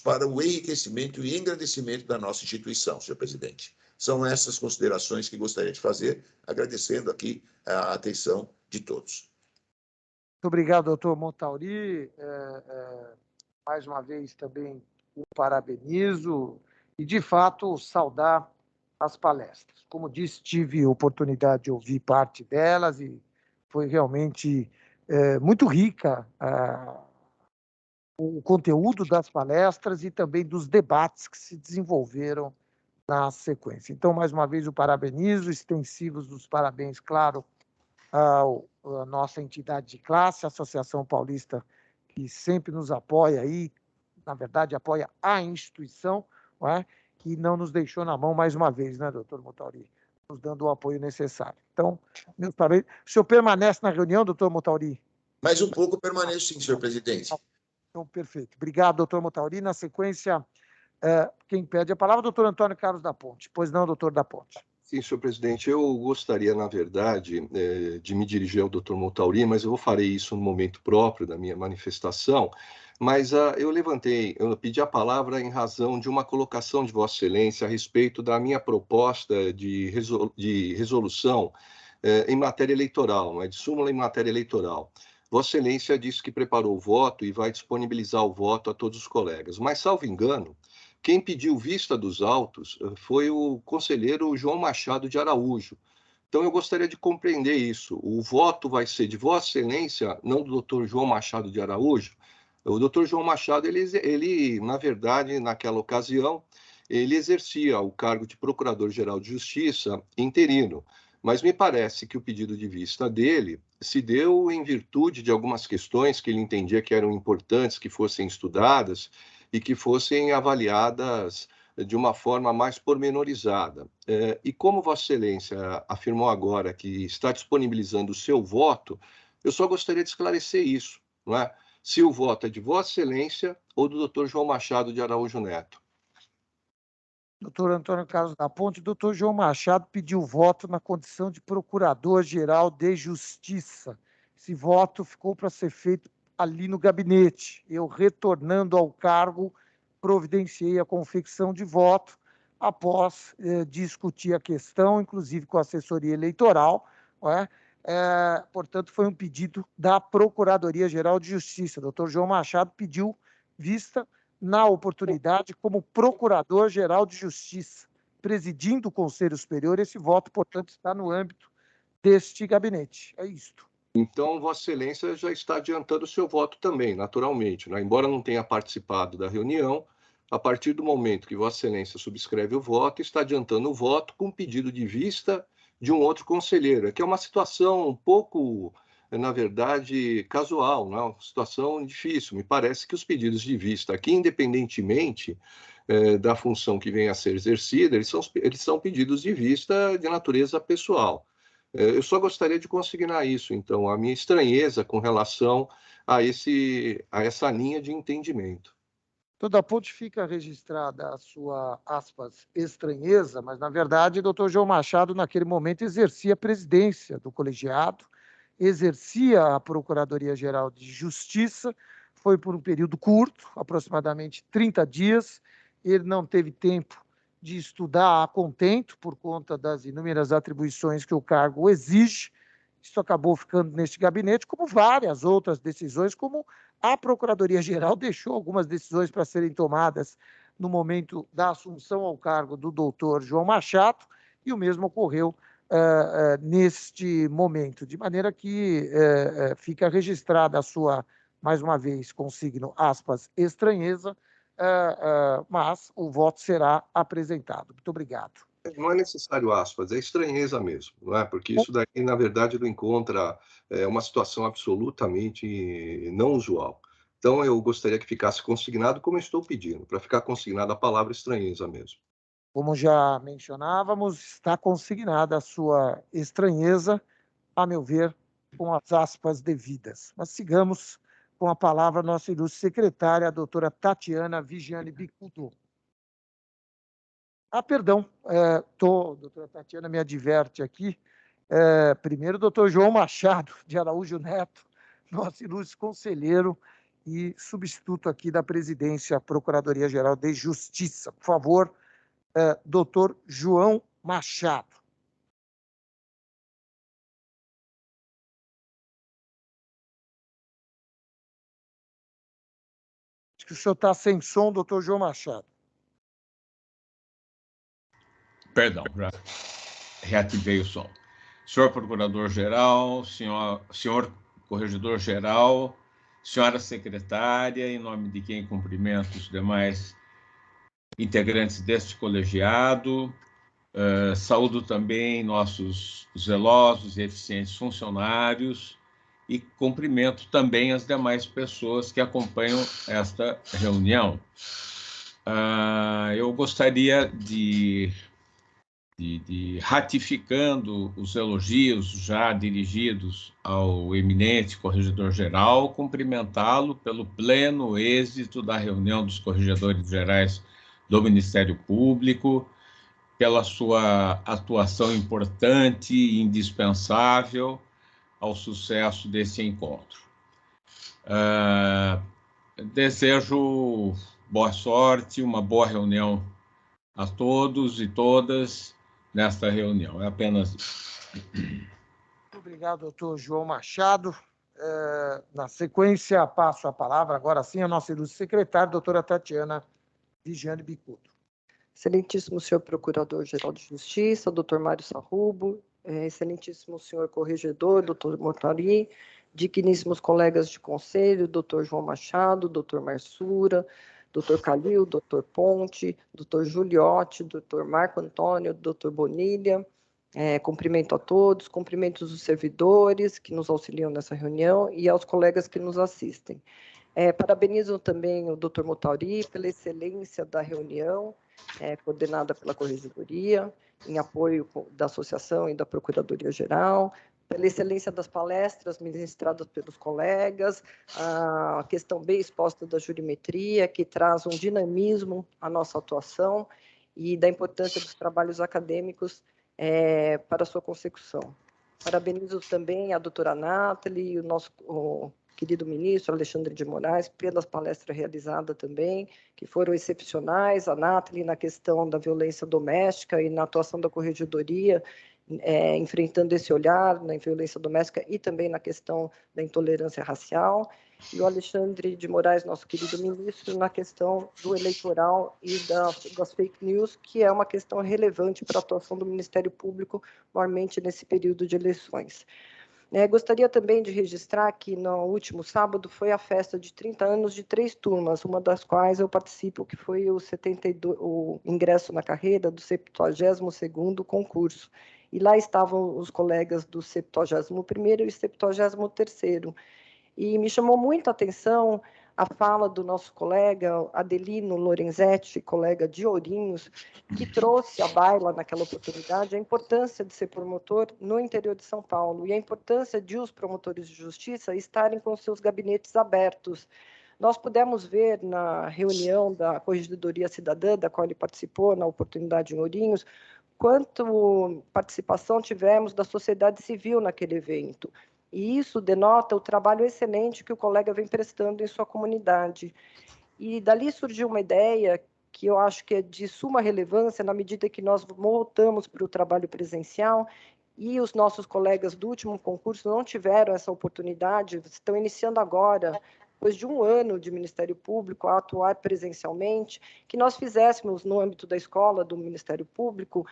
para o enriquecimento e engrandecimento da nossa instituição, senhor presidente. São essas considerações que gostaria de fazer, agradecendo aqui a atenção de todos. Muito obrigado, doutor Montauri. Mais uma vez também o parabenizo e, de fato, saudar as palestras. Como disse, tive oportunidade de ouvir parte delas e foi realmente muito rica o conteúdo das palestras e também dos debates que se desenvolveram na sequência. Então, mais uma vez, o parabenizo, extensivos dos parabéns, claro, à nossa entidade de classe, a Associação Paulista, que sempre nos apoia aí, na verdade, apoia a instituição, não é? Que não nos deixou na mão mais uma vez, né, doutor Montauri? Nos dando o apoio necessário. Então, meus parabéns. O senhor permanece na reunião, doutor Montauri? Mais um pouco permaneço, sim, senhor presidente. Então, perfeito. Obrigado, doutor Montauri. Na sequência, quem pede a palavra, doutor Antônio Carlos da Ponte. Pois não, doutor da Ponte. Sim, senhor presidente, eu gostaria, na verdade, de me dirigir ao doutor Montauri, mas eu farei isso no momento próprio da minha manifestação. Mas eu pedi a palavra em razão de uma colocação de Vossa Excelência a respeito da minha proposta de resolução em matéria eleitoral, de súmula em matéria eleitoral. Vossa Excelência disse que preparou o voto e vai disponibilizar o voto a todos os colegas, mas, salvo engano, quem pediu vista dos autos foi o conselheiro João Machado de Araújo. Então, eu gostaria de compreender isso. O voto vai ser de Vossa Excelência, não do doutor João Machado de Araújo. O doutor João Machado, ele, na verdade, naquela ocasião, ele exercia o cargo de Procurador-Geral de Justiça interino. Mas me parece que o pedido de vista dele se deu em virtude de algumas questões que ele entendia que eram importantes, que fossem estudadas e que fossem avaliadas de uma forma mais pormenorizada. E como Vossa Excelência afirmou agora que está disponibilizando o seu voto, eu só gostaria de esclarecer isso, não é? Se o voto é de Vossa Excelência ou do Dr. João Machado de Araújo Neto. Doutor Antônio Carlos da Ponte, doutor João Machado pediu voto na condição de Procurador-Geral de Justiça. Esse voto ficou para ser feito ali no gabinete. Eu, retornando ao cargo, providenciei a confecção de voto após discutir a questão, inclusive com a assessoria eleitoral. Portanto, foi um pedido da Procuradoria-Geral de Justiça. Doutor João Machado pediu vista na oportunidade como Procurador-Geral de Justiça, presidindo o Conselho Superior. Esse voto, portanto, está no âmbito deste gabinete. É isto. Então, Vossa Excelência já está adiantando o seu voto também, naturalmente, né? Embora não tenha participado da reunião, a partir do momento que Vossa Excelência subscreve o voto, está adiantando o voto com pedido de vista de um outro conselheiro, que é uma situação um pouco, na verdade, casual, não é? Uma situação difícil. Me parece que os pedidos de vista aqui, independentemente da função que venha a ser exercida, eles são pedidos de vista de natureza pessoal. Eu só gostaria de consignar isso, então, a minha estranheza com relação a essa linha de entendimento. Toda ponte fica registrada a sua, aspas, estranheza, mas, na verdade, o doutor João Machado, naquele momento, exercia a presidência do colegiado, exercia a Procuradoria-Geral de Justiça, foi por um período curto, aproximadamente 30 dias, ele não teve tempo de estudar a contento, por conta das inúmeras atribuições que o cargo exige. Isso acabou ficando neste gabinete, como várias outras decisões, como a Procuradoria-Geral deixou algumas decisões para serem tomadas no momento da assunção ao cargo do doutor João Machado, e o mesmo ocorreu neste momento, de maneira que fica registrada a sua, mais uma vez, consigno, aspas, estranheza, mas o voto será apresentado. Muito obrigado. Não é necessário aspas, é estranheza mesmo, não é? Porque isso daqui, na verdade, não encontra uma situação absolutamente não usual. Então, eu gostaria que ficasse consignado, como eu estou pedindo, para ficar consignada a palavra estranheza mesmo. Como já mencionávamos, está consignada a sua estranheza, a meu ver, com as aspas devidas. Mas sigamos com a palavra nossa ilustre secretária, a doutora Tatiana Vigiane Bicudo. Perdão, a doutora Tatiana me adverte aqui. Primeiro, o doutor João Machado de Araújo Neto, nosso ilustre conselheiro e substituto aqui da presidência Procuradoria-Geral de Justiça. Por favor, doutor João Machado. Acho que o senhor está sem som, doutor João Machado. Perdão, já reativei o som. Senhor Procurador-Geral, senhor Corregedor-Geral, senhora Secretária, em nome de quem cumprimento os demais integrantes deste colegiado, saúdo também nossos zelosos e eficientes funcionários e cumprimento também as demais pessoas que acompanham esta reunião. Eu gostaria de ratificando os elogios já dirigidos ao eminente Corregedor-Geral, cumprimentá-lo pelo pleno êxito da reunião dos Corregedores Gerais do Ministério Público, pela sua atuação importante e indispensável ao sucesso desse encontro. Desejo boa sorte, uma boa reunião a todos e todas nesta reunião. É apenas isso. Muito obrigado, doutor João Machado. Na sequência, passo a palavra, agora sim, à nossa ilustre secretária, doutora Tatiana Vigiane Bicudo. Excelentíssimo senhor Procurador-Geral de Justiça, doutor Mário Sarrubo, excelentíssimo senhor Corregedor, doutor Mortari, digníssimos colegas de conselho, doutor João Machado, doutor Marsura, doutor Calil, doutor Ponte, doutor Juliotti, doutor Marco Antônio, doutor Bonilha, cumprimento a todos, cumprimentos os servidores que nos auxiliam nessa reunião e aos colegas que nos assistem. Parabenizo também o doutor Motauri pela excelência da reunião, coordenada pela Corregedoria, em apoio da Associação e da Procuradoria-Geral, pela excelência das palestras ministradas pelos colegas, a questão bem exposta da jurimetria, que traz um dinamismo à nossa atuação, e da importância dos trabalhos acadêmicos para a sua consecução. Parabenizo também a doutora Nathalie e o nosso querido ministro Alexandre de Moraes pelas palestras realizadas também, que foram excepcionais, a Nathalie na questão da violência doméstica e na atuação da Corregedoria, enfrentando esse olhar na violência doméstica e também na questão da intolerância racial, e o Alexandre de Moraes, nosso querido ministro, na questão do eleitoral e das fake news, que é uma questão relevante para a atuação do Ministério Público, maiormente nesse período de eleições. Gostaria também de registrar que no último sábado foi a festa de 30 anos de 3 turmas, uma das quais eu participo, que foi o ingresso na carreira do 72º concurso. E lá estavam os colegas do 71º e 73º. E me chamou muita atenção a fala do nosso colega Adelino Lorenzetti, colega de Ourinhos, que trouxe à baila naquela oportunidade a importância de ser promotor no interior de São Paulo e a importância de os promotores de justiça estarem com seus gabinetes abertos. Nós pudemos ver na reunião da Corregedoria Cidadã, da qual ele participou na oportunidade em Ourinhos, quanto participação tivemos da sociedade civil naquele evento. E isso denota o trabalho excelente que o colega vem prestando em sua comunidade. E dali surgiu uma ideia que eu acho que é de suma relevância na medida que nós voltamos para o trabalho presencial e os nossos colegas do último concurso não tiveram essa oportunidade, estão iniciando agora, depois de um ano de Ministério Público, a atuar presencialmente, que nós fizéssemos, no âmbito da escola do Ministério Público,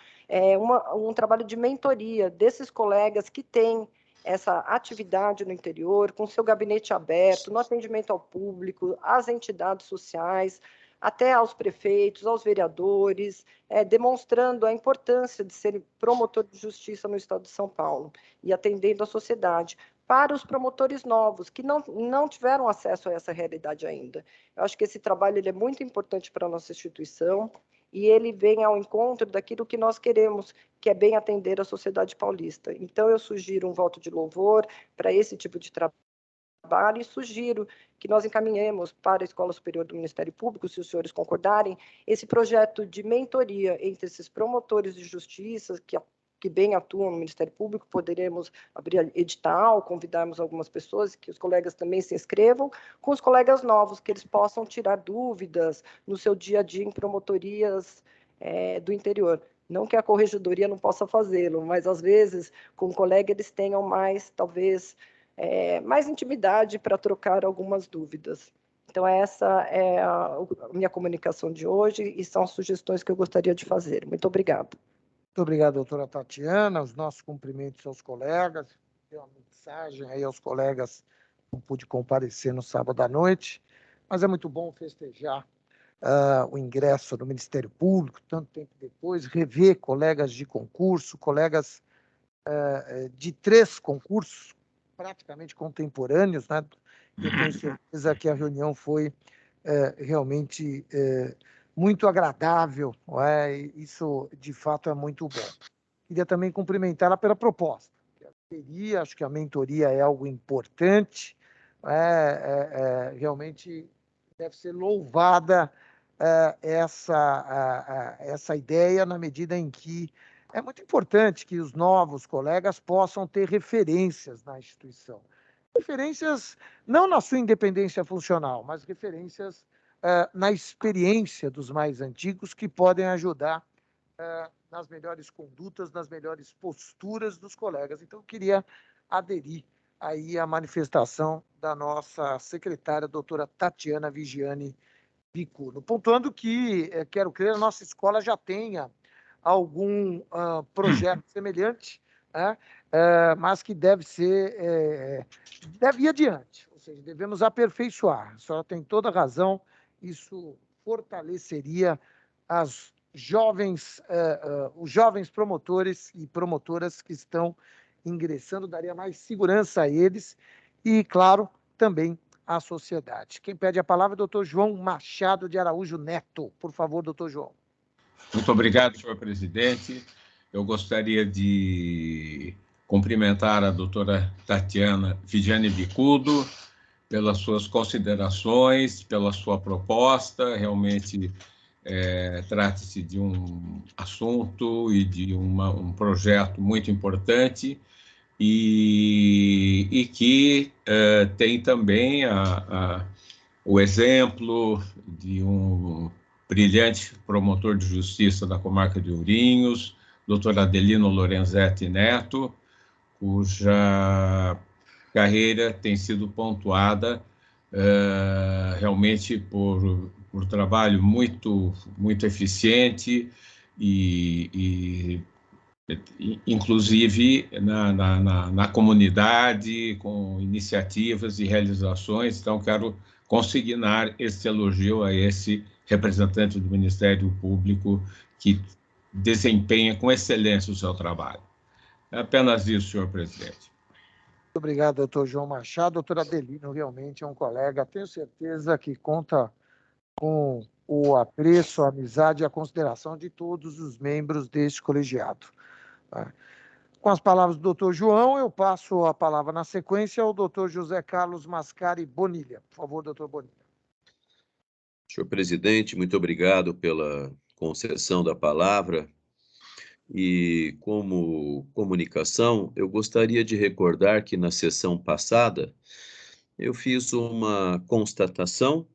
um trabalho de mentoria desses colegas que têm essa atividade no interior, com seu gabinete aberto, no atendimento ao público, às entidades sociais, até aos prefeitos, aos vereadores, demonstrando a importância de ser promotor de justiça no Estado de São Paulo e atendendo a sociedade, para os promotores novos, que não tiveram acesso a essa realidade ainda. Eu acho que esse trabalho ele é muito importante para a nossa instituição, e ele vem ao encontro daquilo que nós queremos, que é bem atender a sociedade paulista. Então, eu sugiro um voto de louvor para esse tipo de trabalho e sugiro que nós encaminhemos para a Escola Superior do Ministério Público, se os senhores concordarem, esse projeto de mentoria entre esses promotores de justiça que bem atuam no Ministério Público, poderemos abrir edital, convidarmos algumas pessoas, que os colegas também se inscrevam, com os colegas novos, que eles possam tirar dúvidas no seu dia a dia em promotorias do interior. Não que a corregedoria não possa fazê-lo, mas, às vezes, com o colega, eles tenham mais, talvez, mais intimidade para trocar algumas dúvidas. Então, essa é a minha comunicação de hoje e são as sugestões que eu gostaria de fazer. Muito obrigada. Muito obrigado, doutora Tatiana. Os nossos cumprimentos aos colegas. Deu uma mensagem aí aos colegas que não pude comparecer no sábado à noite, mas é muito bom festejar o ingresso no Ministério Público, tanto tempo depois, rever colegas de concurso, colegas de 3 concursos praticamente contemporâneos, né? Eu tenho certeza que a reunião foi realmente muito agradável, isso de fato é muito bom. Queria também cumprimentá-la pela proposta. Acho que a mentoria é algo importante, realmente deve ser louvada essa ideia, na medida em que é muito importante que os novos colegas possam ter referências na instituição. Referências não na sua independência funcional, mas referências na experiência dos mais antigos, que podem ajudar nas melhores condutas, nas melhores posturas dos colegas. Então, eu queria aderir aí à manifestação da nossa secretária, doutora Tatiana Vigiani Bicudo. Pontuando que, quero crer, a nossa escola já tenha algum projeto semelhante, mas que deve ir adiante, ou seja, devemos aperfeiçoar. A senhora tem toda a razão, isso fortaleceria os jovens promotores e promotoras que estão ingressando, daria mais segurança a eles e, claro, também à sociedade. Quem pede a palavra é o doutor João Machado de Araújo Neto. Por favor, doutor João. Muito obrigado, senhor presidente. Eu gostaria de cumprimentar a doutora Tatiana Vigiani Bicudo pelas suas considerações, pela sua proposta. Realmente trata-se de um assunto e de um projeto muito importante e que tem também o exemplo de um brilhante promotor de justiça da comarca de Ourinhos, doutor Adelino Lorenzetti Neto, cuja carreira tem sido pontuada realmente por trabalho muito eficiente e inclusive na comunidade, com iniciativas e realizações. Então, quero consignar esse elogio a esse representante do Ministério Público que desempenha com excelência o seu trabalho. É apenas isso, senhor presidente. Obrigado, doutor João Machado. Doutor Adelino realmente é um colega, tenho certeza que conta com o apreço, a amizade e a consideração de todos os membros deste colegiado. Com as palavras do doutor João, eu passo a palavra na sequência ao doutor José Carlos Mascari Bonilha. Por favor, doutor Bonilha. Senhor presidente, muito obrigado pela concessão da palavra. E como comunicação, eu gostaria de recordar que na sessão passada eu fiz uma constatação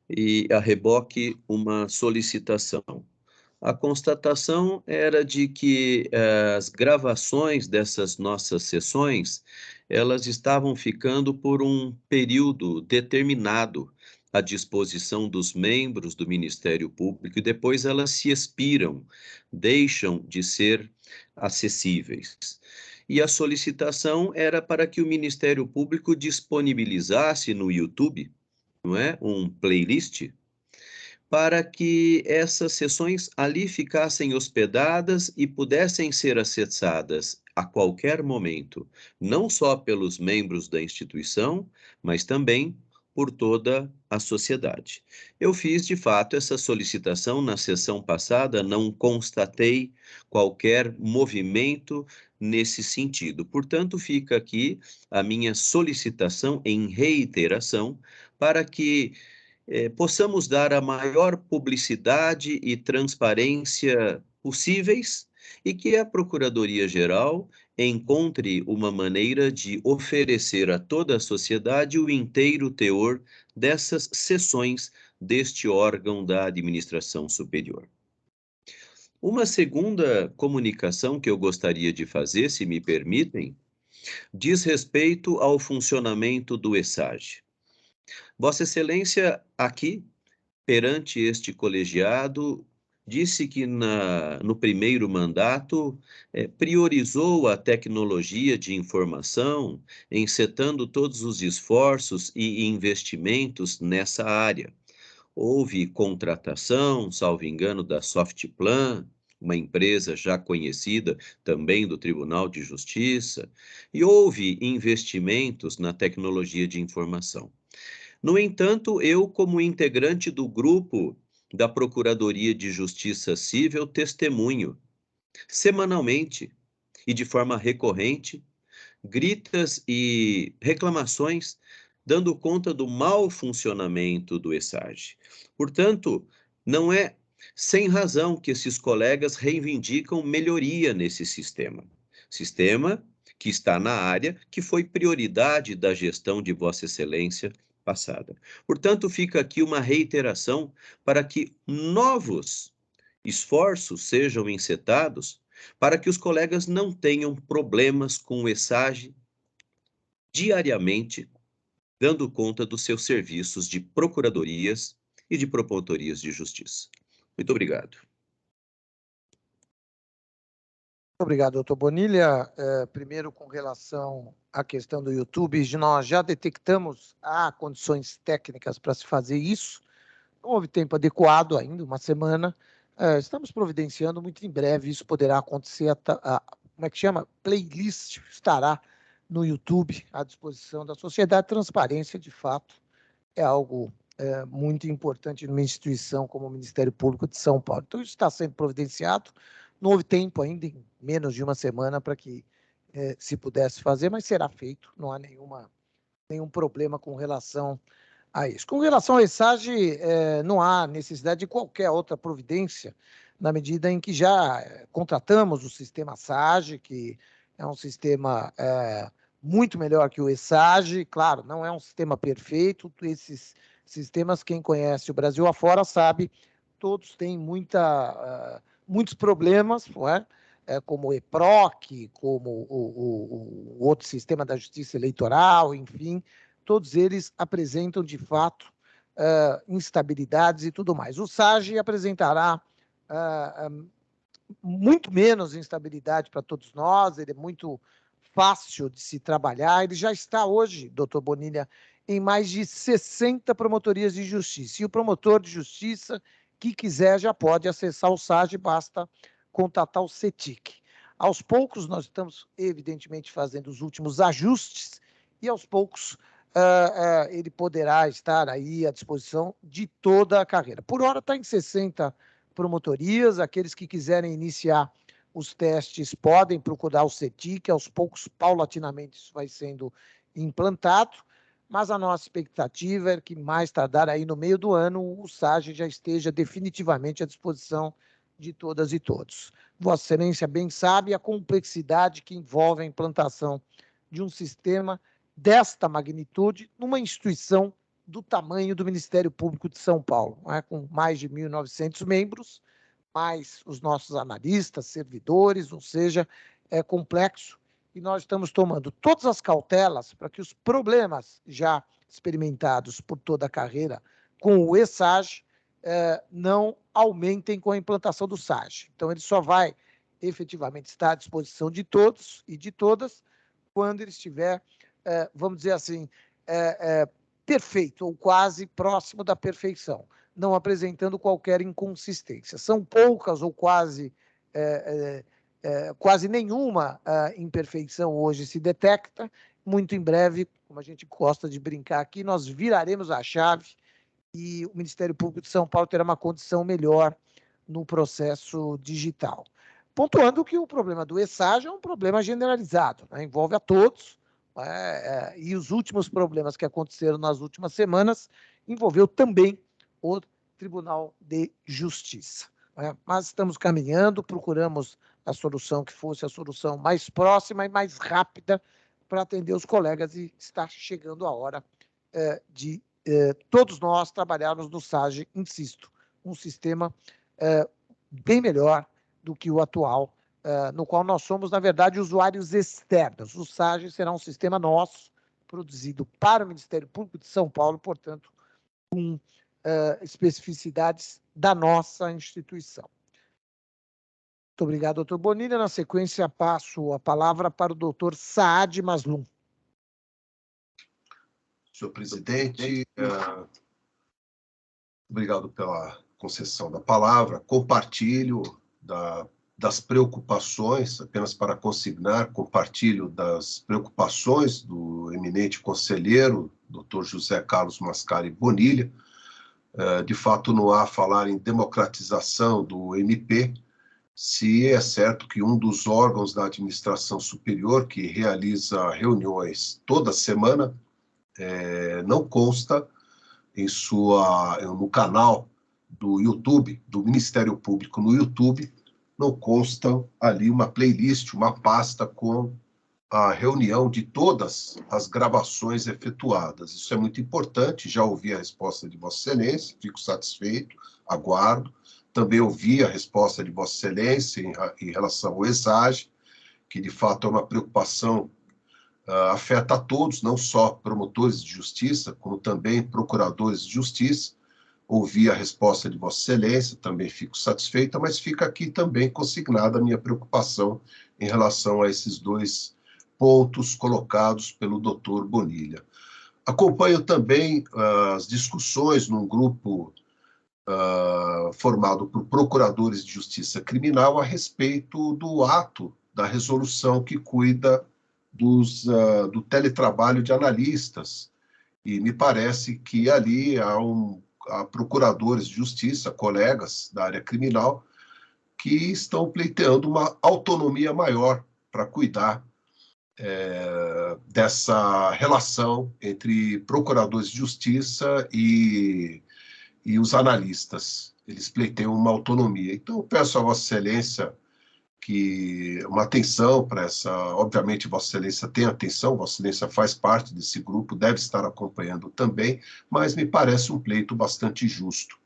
e a reboque uma solicitação. A constatação era de que as gravações dessas nossas sessões, elas estavam ficando por um período determinado à disposição dos membros do Ministério Público e depois elas se expiram, deixam de ser acessíveis. E a solicitação era para que o Ministério Público disponibilizasse no YouTube, não é, um playlist para que essas sessões ali ficassem hospedadas e pudessem ser acessadas a qualquer momento, não só pelos membros da instituição, mas também por toda a sociedade. Eu fiz, de fato, essa solicitação na sessão passada, não constatei qualquer movimento nesse sentido. Portanto, fica aqui a minha solicitação em reiteração para que possamos dar a maior publicidade e transparência possíveis e que a Procuradoria-Geral encontre uma maneira de oferecer a toda a sociedade o inteiro teor dessas sessões deste órgão da administração superior. Uma segunda comunicação que eu gostaria de fazer, se me permitem, diz respeito ao funcionamento do ESAGE. Vossa Excelência, aqui, perante este colegiado, disse que no primeiro mandato priorizou a tecnologia de informação, encetando todos os esforços e investimentos nessa área. Houve contratação, salvo engano, da Softplan, uma empresa já conhecida também do Tribunal de Justiça, e houve investimentos na tecnologia de informação. No entanto, eu, como integrante do grupo da Procuradoria de Justiça Civil, testemunho, semanalmente e de forma recorrente, gritas e reclamações, dando conta do mau funcionamento do ESAGE. Portanto, não é sem razão que esses colegas reivindicam melhoria nesse sistema. Sistema que está na área, que foi prioridade da gestão de Vossa Excelência passada. Portanto, fica aqui uma reiteração para que novos esforços sejam encetados para que os colegas não tenham problemas com o ESAGE diariamente, dando conta dos seus serviços de procuradorias e de promotorias de justiça. Muito obrigado. Obrigado, doutor Bonilha. Primeiro, com relação à questão do YouTube, nós já detectamos condições técnicas para se fazer isso. Não houve tempo adequado ainda, uma semana. Estamos providenciando, muito em breve isso poderá acontecer. Como é que chama? Playlist estará no YouTube à disposição da sociedade. Transparência, de fato, é algo muito importante numa instituição como o Ministério Público de São Paulo. Então, isso está sendo providenciado. Não houve tempo ainda, em menos de uma semana, para que se pudesse fazer, mas será feito, não há nenhum problema com relação a isso. Com relação ao ESAGE, não há necessidade de qualquer outra providência, na medida em que já contratamos o sistema SAGE, que é um sistema muito melhor que o ESAGE. Claro, não é um sistema perfeito, esses sistemas, quem conhece o Brasil afora sabe, todos têm muitos problemas, não é? Como o EPROC, como o outro sistema da justiça eleitoral, enfim, todos eles apresentam, de fato, instabilidades e tudo mais. O SAGE apresentará muito menos instabilidade para todos nós, ele é muito fácil de se trabalhar, ele já está hoje, doutor Bonilha, em mais de 60 promotorias de justiça, e o promotor de justiça que quiser já pode acessar o SAGE, basta contatar o CETIC. Aos poucos, nós estamos, evidentemente, fazendo os últimos ajustes e, aos poucos, ele poderá estar aí à disposição de toda a carreira. Por hora, está em 60 promotorias. Aqueles que quiserem iniciar os testes podem procurar o CETIC. Aos poucos, paulatinamente, isso vai sendo implantado. Mas a nossa expectativa é que, mais tardar aí no meio do ano, o SAGE já esteja definitivamente à disposição de todas e todos. Vossa Excelência bem sabe a complexidade que envolve a implantação de um sistema desta magnitude numa instituição do tamanho do Ministério Público de São Paulo, não é? Com mais de 1.900 membros, mais os nossos analistas, servidores, ou seja, é complexo. E nós estamos tomando todas as cautelas para que os problemas já experimentados por toda a carreira com o ESAGE não aumentem com a implantação do SAGE. Então, ele só vai efetivamente estar à disposição de todos e de todas quando ele estiver, vamos dizer assim, perfeito ou quase próximo da perfeição, não apresentando qualquer inconsistência. São poucas ou quase nenhuma imperfeição hoje se detecta. Muito em breve, como a gente gosta de brincar aqui, nós viraremos a chave e o Ministério Público de São Paulo terá uma condição melhor no processo digital. Pontuando que o problema do ESAGE é um problema generalizado, né? Envolve a todos, e os últimos problemas que aconteceram nas últimas semanas envolveu também o Tribunal de Justiça. Mas estamos caminhando, procuramos a solução que fosse a solução mais próxima e mais rápida para atender os colegas, e está chegando a hora de todos nós trabalharmos no SAGE, insisto, um sistema bem melhor do que o atual, no qual nós somos, na verdade, usuários externos. O SAGE será um sistema nosso, produzido para o Ministério Público de São Paulo, portanto, com especificidades da nossa instituição. Muito obrigado, doutor Bonilha. Na sequência, passo a palavra para o doutor Saad Maslum. Senhor presidente, obrigado pela concessão da palavra. Compartilho das preocupações, apenas para consignar, compartilho das preocupações do eminente conselheiro, doutor José Carlos Mascari Bonilha. De fato, não há a falar em democratização do MP, se é certo que um dos órgãos da administração superior, que realiza reuniões toda semana, não consta no canal do YouTube, do Ministério Público no YouTube, não consta ali uma playlist, uma pasta com a reunião de todas as gravações efetuadas. Isso é muito importante. Já ouvi a resposta de Vossa Excelência, fico satisfeito, aguardo. Também ouvi a resposta de Vossa Excelência em relação ao ESAGE, que de fato é uma preocupação, afeta a todos, não só promotores de justiça, como também procuradores de justiça. Ouvi a resposta de Vossa Excelência, também fico satisfeita, mas fica aqui também consignada a minha preocupação em relação a esses dois pontos colocados pelo doutor Bonilha. Acompanho também as discussões num grupo formado por procuradores de justiça criminal a respeito do ato da resolução que cuida do teletrabalho de analistas. E me parece que ali há procuradores de justiça, colegas da área criminal, que estão pleiteando uma autonomia maior para cuidar dessa relação entre procuradores de justiça e os analistas. Eles pleiteiam uma autonomia. Então, eu peço a Vossa Excelência que uma atenção para essa... Obviamente, Vossa Excelência tem atenção, Vossa Excelência faz parte desse grupo, deve estar acompanhando também, mas me parece um pleito bastante justo.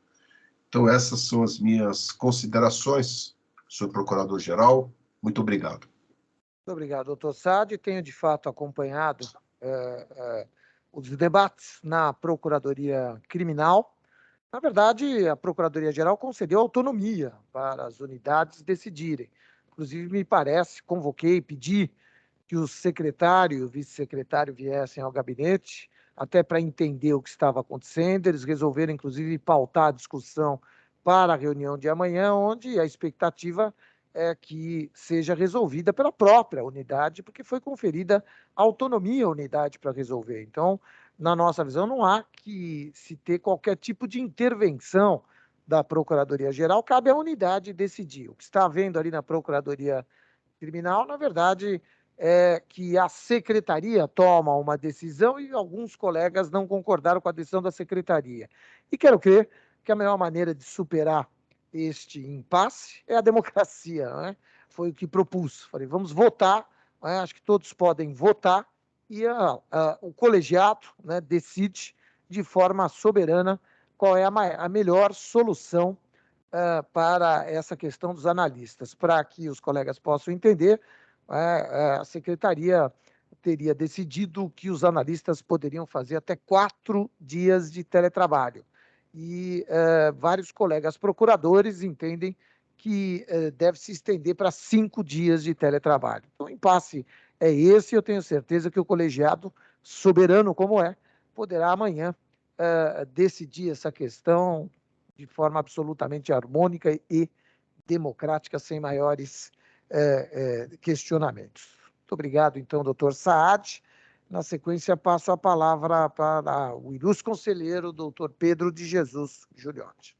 Então, essas são as minhas considerações, senhor Procurador-Geral. Muito obrigado. Muito obrigado, doutor Saad. Tenho, de fato, acompanhado os debates na Procuradoria Criminal. Na verdade, a Procuradoria-Geral concedeu autonomia para as unidades decidirem. Inclusive, me parece, convoquei, pedi que o secretário e o vice-secretário viessem ao gabinete, até para entender o que estava acontecendo. Eles resolveram, inclusive, pautar a discussão para a reunião de amanhã, onde a expectativa que seja resolvida pela própria unidade, porque foi conferida autonomia à unidade para resolver. Então, na nossa visão, não há que se ter qualquer tipo de intervenção da Procuradoria-Geral, cabe à unidade decidir. O que está havendo ali na Procuradoria Criminal, na verdade, é que a Secretaria toma uma decisão e alguns colegas não concordaram com a decisão da Secretaria. E quero crer que a melhor maneira de superar este impasse é a democracia, né? Foi o que propus. Falei, vamos votar, né? Acho que todos podem votar e o colegiado, né, decide de forma soberana qual é a melhor solução para essa questão dos analistas. Para que os colegas possam entender, a Secretaria teria decidido que os analistas poderiam fazer até 4 dias de teletrabalho. E vários colegas procuradores entendem que deve se estender para 5 dias de teletrabalho. Então, o impasse é esse, eu tenho certeza que o colegiado, soberano como é, poderá amanhã decidir essa questão de forma absolutamente harmônica e democrática, sem maiores questionamentos. Muito obrigado, então, doutor Saad. Na sequência, passo a palavra para o ilustre conselheiro, doutor Pedro de Jesus Giuliotti.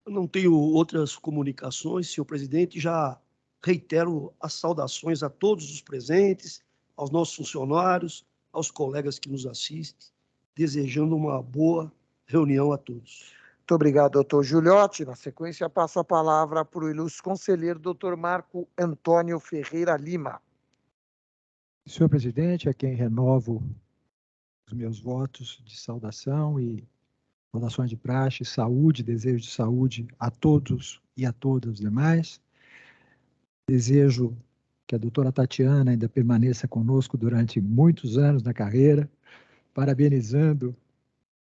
Eu não tenho outras comunicações, senhor presidente, já reitero as saudações a todos os presentes, aos nossos funcionários, aos colegas que nos assistem, desejando uma boa reunião a todos. Muito obrigado, doutor Giuliotti. Na sequência, passo a palavra para o ilustre conselheiro, doutor Marco Antônio Ferreira Lima. Senhor presidente, a quem renovo os meus votos de saudação e saudações de praxe, saúde, desejo de saúde a todos e a todas as demais. Desejo que a doutora Tatiana ainda permaneça conosco durante muitos anos na carreira, parabenizando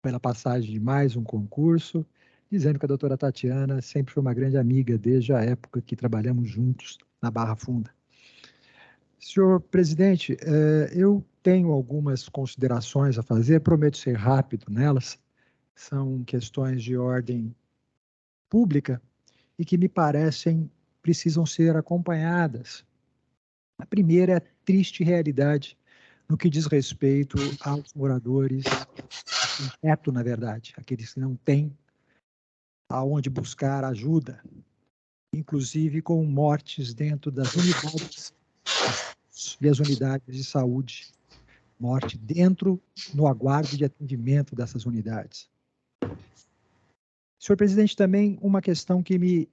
pela passagem de mais um concurso, dizendo que a doutora Tatiana sempre foi uma grande amiga desde a época que trabalhamos juntos na Barra Funda. Senhor presidente, eu tenho algumas considerações a fazer, prometo ser rápido nelas. São questões de ordem pública e que me parecem precisam ser acompanhadas. A primeira é a triste realidade no que diz respeito aos moradores sem teto, na verdade, aqueles que não têm aonde buscar ajuda, inclusive com mortes dentro das unidades e as unidades de saúde, morte dentro, no aguardo de atendimento dessas unidades. Senhor presidente, também uma questão que me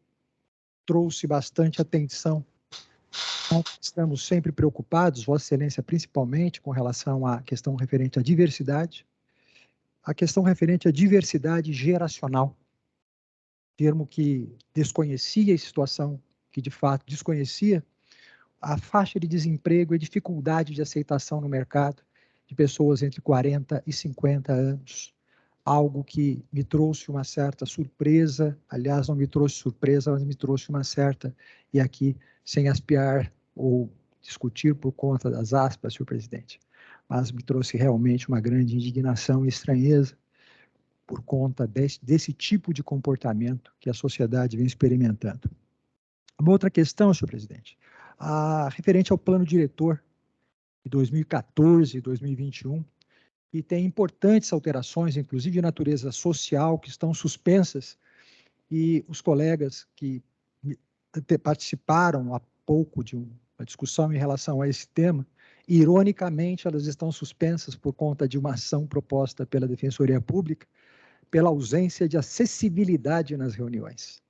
trouxe bastante atenção. Nós estamos sempre preocupados, Vossa Excelência, principalmente com relação à questão referente à diversidade, a questão referente à diversidade geracional, termo que desconhecia a situação, que de fato desconhecia a faixa de desemprego e dificuldade de aceitação no mercado de pessoas entre 40 e 50 anos. Algo que me trouxe uma certa surpresa, aliás, não me trouxe surpresa, mas me trouxe uma certa, e aqui, sem aspiar ou discutir por conta das aspas, senhor presidente, mas me trouxe realmente uma grande indignação e estranheza por conta desse tipo de comportamento que a sociedade vem experimentando. Uma outra questão, senhor presidente, referente ao plano diretor de 2014 e 2021, e tem importantes alterações, inclusive de natureza social, que estão suspensas, e os colegas que participaram há pouco de uma discussão em relação a esse tema, ironicamente, elas estão suspensas por conta de uma ação proposta pela Defensoria Pública, pela ausência de acessibilidade nas reuniões.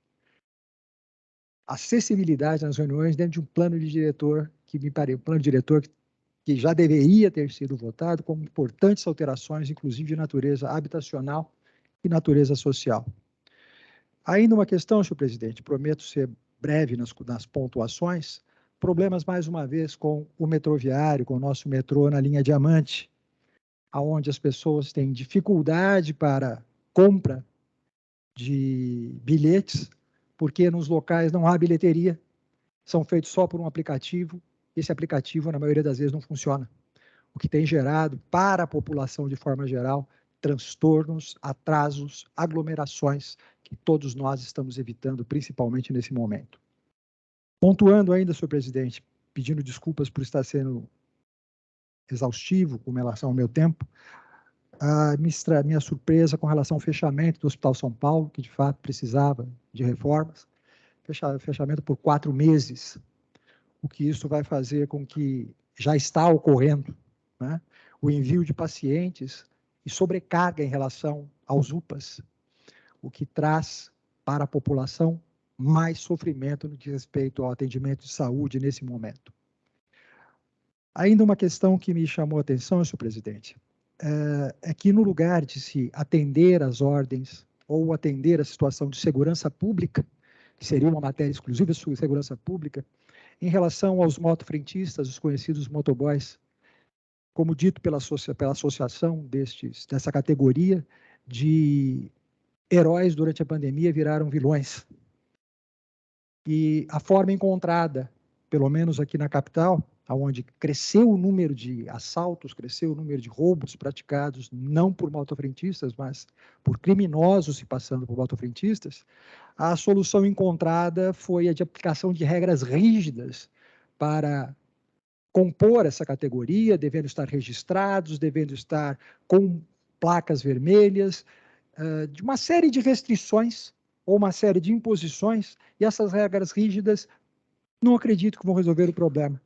Acessibilidade nas reuniões dentro de um plano de diretor, que me parece, um plano de diretor que já deveria ter sido votado, com importantes alterações, inclusive de natureza habitacional e natureza social. Ainda uma questão, senhor presidente, prometo ser breve nas pontuações, problemas, mais uma vez, com o metroviário, com o nosso metrô na linha Diamante, onde as pessoas têm dificuldade para compra de bilhetes, porque nos locais não há bilheteria, são feitos só por um aplicativo, esse aplicativo, na maioria das vezes, não funciona, o que tem gerado, para a população de forma geral, transtornos, atrasos, aglomerações, que todos nós estamos evitando, principalmente nesse momento. Pontuando ainda, senhor presidente, pedindo desculpas por estar sendo exaustivo com relação ao meu tempo, a minha surpresa com relação ao fechamento do Hospital São Paulo, que de fato precisava de reformas, fechamento por 4 meses, o que isso vai fazer com que já está ocorrendo, né, o envio de pacientes e sobrecarga em relação aos UPAs, o que traz para a população mais sofrimento no que diz respeito ao atendimento de saúde nesse momento. Ainda uma questão que me chamou a atenção, senhor presidente, é que no lugar de se atender às ordens ou atender a situação de segurança pública, que seria uma matéria exclusiva sobre segurança pública, em relação aos motofrentistas, os conhecidos motoboys, como dito pela associação dessa categoria de heróis durante a pandemia viraram vilões. E a forma encontrada, pelo menos aqui na capital, onde cresceu o número de assaltos, cresceu o número de roubos praticados, não por motofrentistas, mas por criminosos se passando por motofrentistas, a solução encontrada foi a de aplicação de regras rígidas para compor essa categoria, devendo estar registrados, devendo estar com placas vermelhas, de uma série de restrições ou uma série de imposições, e essas regras rígidas não acredito que vão resolver o problema,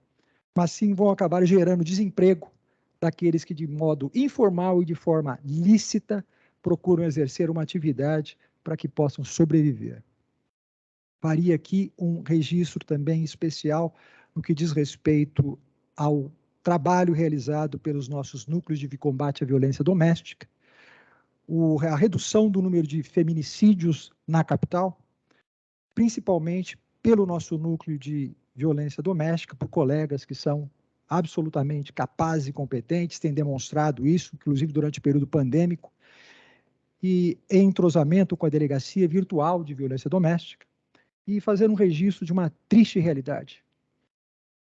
mas sim vão acabar gerando desemprego daqueles que de modo informal e de forma lícita procuram exercer uma atividade para que possam sobreviver. Faria aqui um registro também especial no que diz respeito ao trabalho realizado pelos nossos núcleos de combate à violência doméstica, a redução do número de feminicídios na capital, principalmente pelo nosso núcleo de violência doméstica, por colegas que são absolutamente capazes e competentes, têm demonstrado isso, inclusive durante o período pandêmico, e em entrosamento com a Delegacia Virtual de Violência Doméstica, e fazer um registro de uma triste realidade.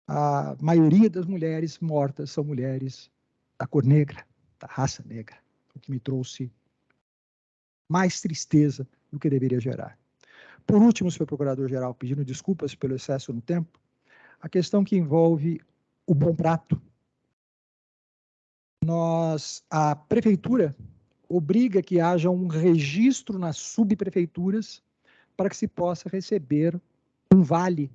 A maioria das mulheres mortas são mulheres da cor negra, da raça negra, o que me trouxe mais tristeza do que deveria gerar. Por último, senhor Procurador-Geral, pedindo desculpas pelo excesso no tempo, a questão que envolve o Bom Prato. A Prefeitura obriga que haja um registro nas subprefeituras para que se possa receber um vale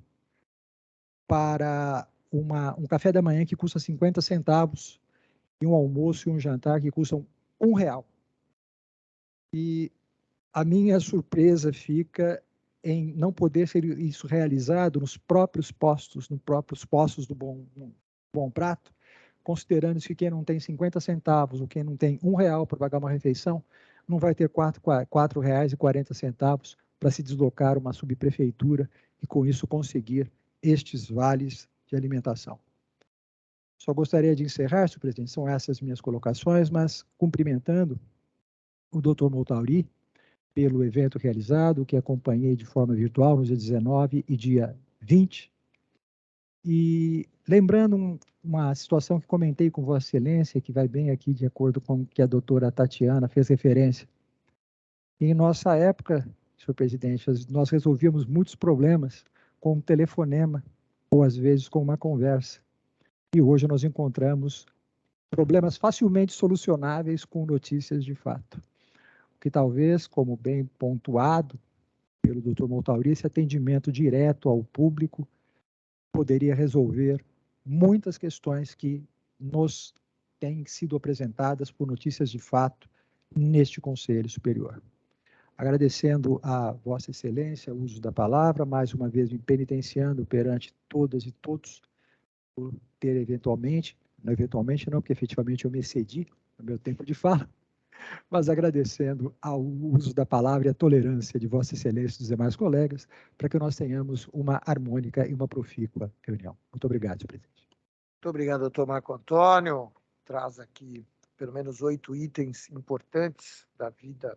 para um café da manhã que custa 50 centavos e um almoço e um jantar que custam R$1. E a minha surpresa fica em não poder ser isso realizado nos próprios postos do Bom Prato, considerando que quem não tem 50 centavos ou quem não tem R$1 para pagar uma refeição, não vai ter R$4,40 para se deslocar uma subprefeitura e, com isso, conseguir estes vales de alimentação. Só gostaria de encerrar, senhor presidente, são essas minhas colocações, mas cumprimentando o doutor Moutauri pelo evento realizado, que acompanhei de forma virtual no dia 19 e dia 20, e lembrando uma situação que comentei com Vossa Excelência, que vai bem aqui de acordo com o que a doutora Tatiana fez referência. Em nossa época, senhor presidente, nós resolvíamos muitos problemas com um telefonema, ou às vezes com uma conversa. E hoje nós encontramos problemas facilmente solucionáveis com notícias de fato. Que talvez, como bem pontuado pelo Dr. Moutauri, esse atendimento direto ao público poderia resolver muitas questões que nos têm sido apresentadas por notícias de fato neste Conselho Superior. Agradecendo a Vossa Excelência o uso da palavra, mais uma vez me penitenciando perante todas e todos por ter eventualmente não, porque efetivamente eu me excedi no meu tempo de fala, mas agradecendo ao uso da palavra e a tolerância de Vossa Excelência e dos demais colegas, para que nós tenhamos uma harmônica e uma profícua reunião. Muito obrigado, senhor presidente. Muito obrigado, doutor Marco Antônio. Traz aqui pelo menos 8 itens importantes da vida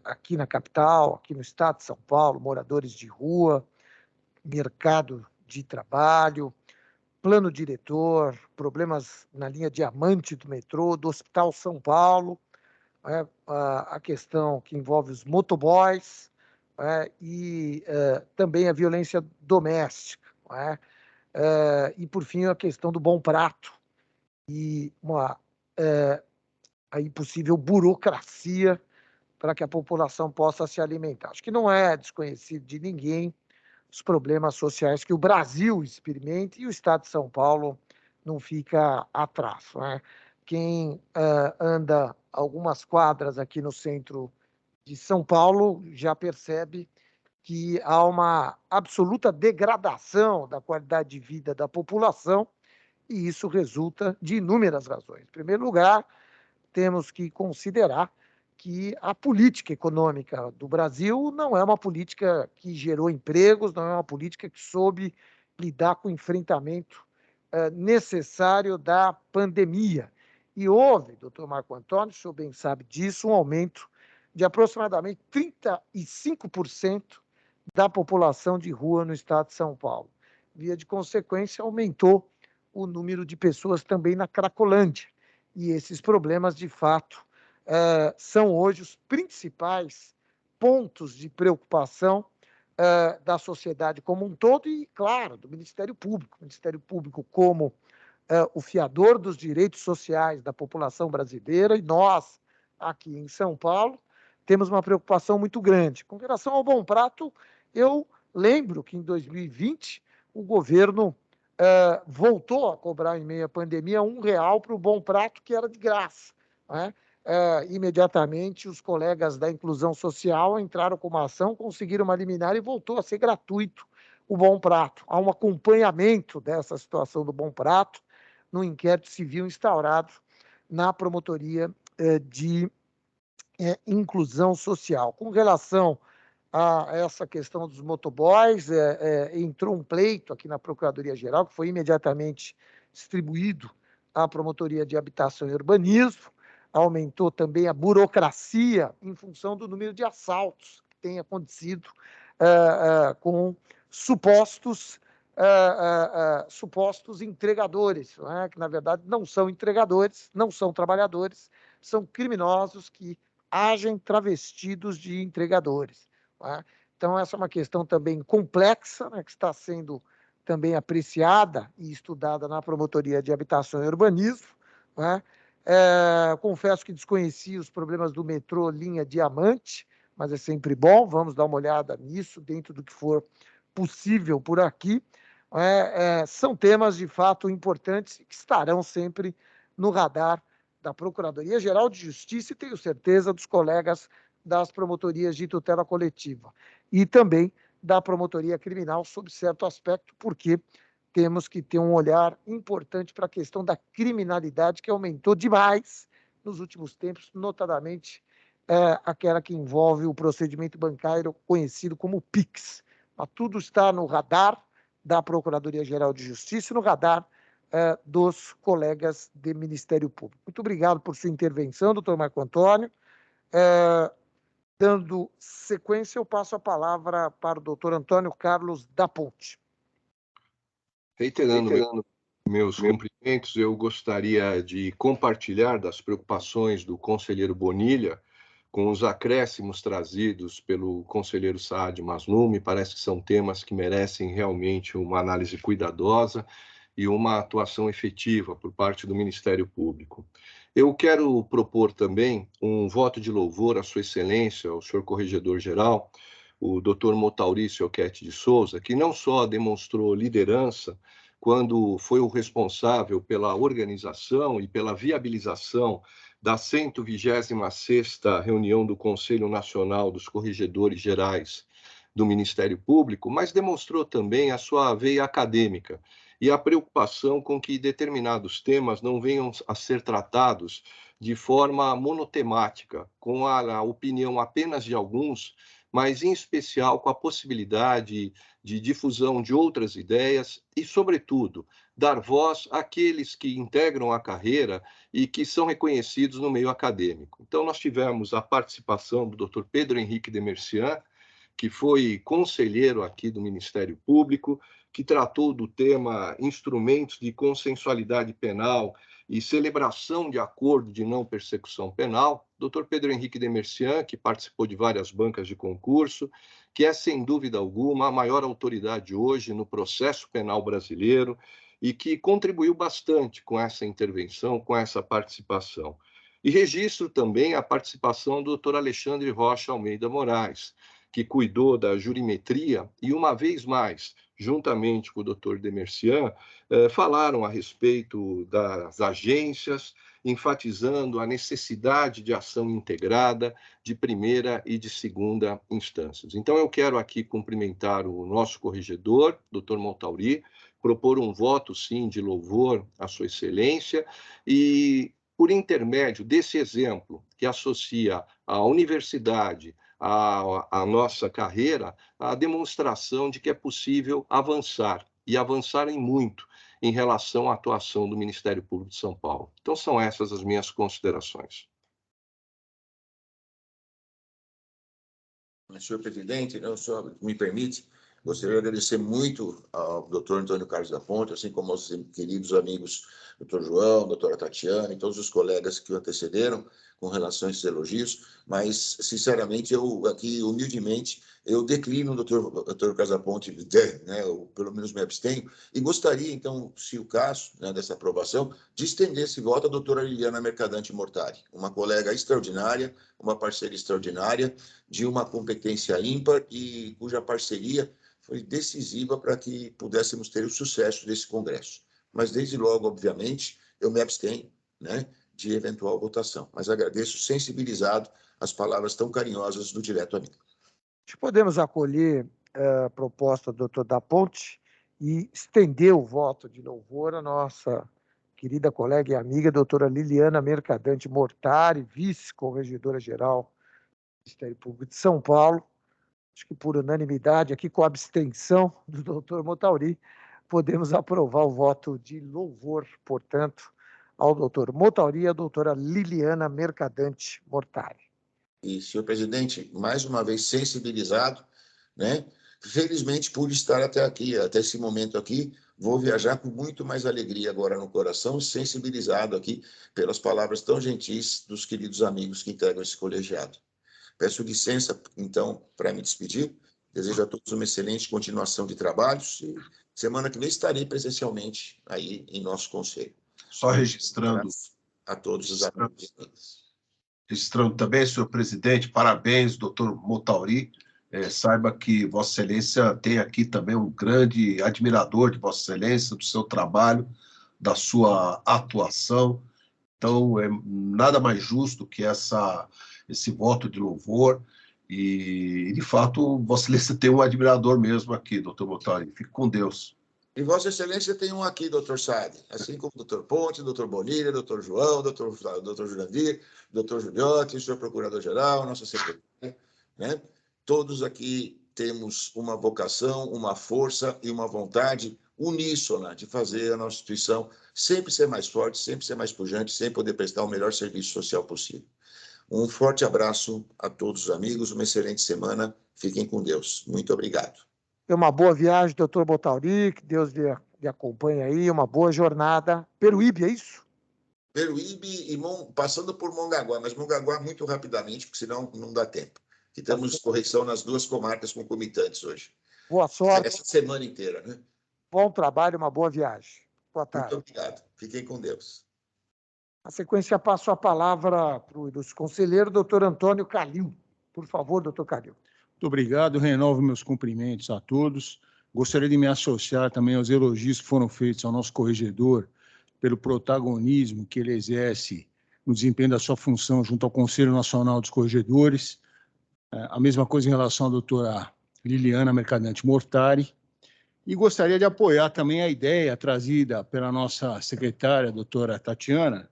aqui na capital, aqui no estado de São Paulo, moradores de rua, mercado de trabalho, plano diretor, problemas na linha Diamante do metrô, do Hospital São Paulo, a questão que envolve os motoboys, e também a violência doméstica, e, por fim, a questão do bom prato e uma aí possível burocracia para que a população possa se alimentar. Acho que não é desconhecido de ninguém os problemas sociais que o Brasil experimenta e o Estado de São Paulo não fica atrás. Quem anda algumas quadras aqui no centro de São Paulo já percebe que há uma absoluta degradação da qualidade de vida da população e isso resulta de inúmeras razões. Em primeiro lugar, temos que considerar que a política econômica do Brasil não é uma política que gerou empregos, não é uma política que soube lidar com o enfrentamento necessário da pandemia. E houve, doutor Marco Antônio, o senhor bem sabe disso, um aumento de aproximadamente 35% da população de rua no estado de São Paulo. Via de consequência, aumentou o número de pessoas também na Cracolândia. E esses problemas, de fato, são hoje os principais pontos de preocupação da sociedade como um todo e, claro, do Ministério Público. O Ministério Público como o fiador dos direitos sociais da população brasileira, e nós, aqui em São Paulo, temos uma preocupação muito grande. Com relação ao Bom Prato, eu lembro que em 2020 o governo voltou a cobrar, em meio à pandemia, R$1 para o Bom Prato, que era de graça. Imediatamente, os colegas da inclusão social entraram com uma ação, conseguiram uma liminar e voltou a ser gratuito o Bom Prato. Há um acompanhamento dessa situação do Bom Prato no inquérito civil instaurado na Promotoria de Inclusão Social. Com relação a essa questão dos motoboys, entrou um pleito aqui na Procuradoria-Geral, que foi imediatamente distribuído à Promotoria de Habitação e Urbanismo, aumentou também a burocracia em função do número de assaltos que tem acontecido com supostos entregadores, que na verdade não são entregadores, não são trabalhadores, são criminosos que agem travestidos de entregadores. Então, essa é uma questão também complexa, que está sendo também apreciada e estudada na Promotoria de Habitação e Urbanismo. Confesso que desconheci os problemas do metrô linha Diamante, mas é sempre bom, vamos dar uma olhada nisso, dentro do que for possível por aqui. São temas, de fato, importantes que estarão sempre no radar da Procuradoria-Geral de Justiça e tenho certeza dos colegas das promotorias de tutela coletiva e também da promotoria criminal sob certo aspecto, porque temos que ter um olhar importante para a questão da criminalidade que aumentou demais nos últimos tempos, notadamente aquela que envolve o procedimento bancário conhecido como PIX. Mas tudo está no radar da Procuradoria-Geral de Justiça e no radar dos colegas do Ministério Público. Muito obrigado por sua intervenção, doutor Marco Antônio. Dando sequência, eu passo a palavra para o doutor Antônio Carlos da Ponte. Reiterando meus cumprimentos, eu gostaria de compartilhar das preocupações do conselheiro Bonilha com os acréscimos trazidos pelo conselheiro Saad Maslum. Me parece que são temas que merecem realmente uma análise cuidadosa e uma atuação efetiva por parte do Ministério Público. Eu quero propor também um voto de louvor à Sua Excelência, ao senhor Corregedor-Geral, o Dr. Motaurício Oquete de Souza, que não só demonstrou liderança quando foi o responsável pela organização e pela viabilização da 126ª reunião do Conselho Nacional dos Corregedores Gerais do Ministério Público, mas demonstrou também a sua veia acadêmica e a preocupação com que determinados temas não venham a ser tratados de forma monotemática, com a opinião apenas de alguns, mas em especial com a possibilidade de difusão de outras ideias e, sobretudo, dar voz àqueles que integram a carreira e que são reconhecidos no meio acadêmico. Então, nós tivemos a participação do Dr. Pedro Henrique Demercian, que foi conselheiro aqui do Ministério Público, que tratou do tema instrumentos de consensualidade penal e celebração de acordo de não persecução penal, Dr. Pedro Henrique Demercian, que participou de várias bancas de concurso, que é, sem dúvida alguma, a maior autoridade hoje no processo penal brasileiro e que contribuiu bastante com essa intervenção, com essa participação. E registro também a participação do Dr. Alexandre Rocha Almeida Moraes, que cuidou da jurimetria e, uma vez mais, juntamente com o Dr. Demercian, falaram a respeito das agências, enfatizando a necessidade de ação integrada de primeira e de segunda instâncias. Então, eu quero aqui cumprimentar o nosso corregedor, Dr. Montauri, propor um voto, sim, de louvor à sua excelência e, por intermédio desse exemplo que associa a universidade a nossa carreira, a demonstração de que é possível avançar, e avançar em muito, em relação à atuação do Ministério Público de São Paulo. Então, são essas as minhas considerações. Senhor presidente, eu só me permite, gostaria de agradecer muito ao doutor Antônio Carlos da Ponte, assim como aos queridos amigos doutor João, doutora Tatiana e todos os colegas que o antecederam com relação a esses elogios, mas, sinceramente, eu aqui, humildemente, eu declino o doutor Carlos da Ponte, né, eu, pelo menos me abstenho, e gostaria, então, se o caso, né, dessa aprovação, de estender esse voto à doutora Liliana Mercadante Mortari, uma colega extraordinária, uma parceira extraordinária, de uma competência ímpar e cuja parceria foi decisiva para que pudéssemos ter o sucesso desse congresso. Mas, desde logo, obviamente, eu me abstenho, né, de eventual votação. Mas agradeço, sensibilizado, as palavras tão carinhosas do direto amigo. Podemos acolher a proposta do doutor da Ponte e estender o voto de louvor à nossa querida colega e amiga, doutora Liliana Mercadante Mortari, vice-corregedora-geral do Ministério Público de São Paulo. Acho que por unanimidade, aqui com a abstenção do doutor Montauri, podemos aprovar o voto de louvor, portanto, ao doutor Montauri e à doutora Liliana Mercadante Mortari. E, senhor presidente, mais uma vez sensibilizado, né? Felizmente, por estar até aqui, até esse momento aqui, vou viajar com muito mais alegria agora no coração, sensibilizado aqui pelas palavras tão gentis dos queridos amigos que integram esse colegiado. Peço licença, então, para me despedir. Desejo a todos uma excelente continuação de trabalhos e semana que vem estarei presencialmente aí em nosso conselho. Só registrando. A todos os amigos. Registrando também, senhor presidente, parabéns, doutor Montauri. Saiba que Vossa Excelência tem aqui também um grande admirador de Vossa Excelência, do seu trabalho, da sua atuação. Então, é nada mais justo que esse voto de louvor. E, de fato, Vossa Excelência tem um admirador mesmo aqui, doutor Montauri. Fique com Deus. E Vossa Excelência tem um aqui, doutor Saad, assim como o doutor Ponte, doutor Bonilha, doutor João, doutor Jurandir, doutor Juliotti, o senhor procurador-geral, nossa secretária, né? Todos aqui temos uma vocação, uma força e uma vontade uníssona de fazer a nossa instituição sempre ser mais forte, sempre ser mais pujante, sempre poder prestar o melhor serviço social possível. Um forte abraço a todos os amigos, uma excelente semana, fiquem com Deus. Muito obrigado. Uma boa viagem, doutor Montauri, que Deus lhe acompanhe aí, uma boa jornada. Peruíbe, é isso? Peruíbe e passando por Mongaguá, mas Mongaguá muito rapidamente, porque senão não dá tempo. E temos correção nas duas comarcas concomitantes hoje. Boa sorte. Essa semana inteira, né? Bom trabalho, uma boa viagem. Boa tarde. Muito obrigado. Fiquem com Deus. Na sequência, passo a palavra para o ilustre conselheiro, doutor Antônio Calil. Por favor, doutor Calil. Muito obrigado, renovo meus cumprimentos a todos. Gostaria de me associar também aos elogios que foram feitos ao nosso corregedor pelo protagonismo que ele exerce no desempenho da sua função junto ao Conselho Nacional dos Corregedores. A mesma coisa em relação à doutora Liliana Mercadante Mortari. E gostaria de apoiar também a ideia trazida pela nossa secretária, doutora Tatiana,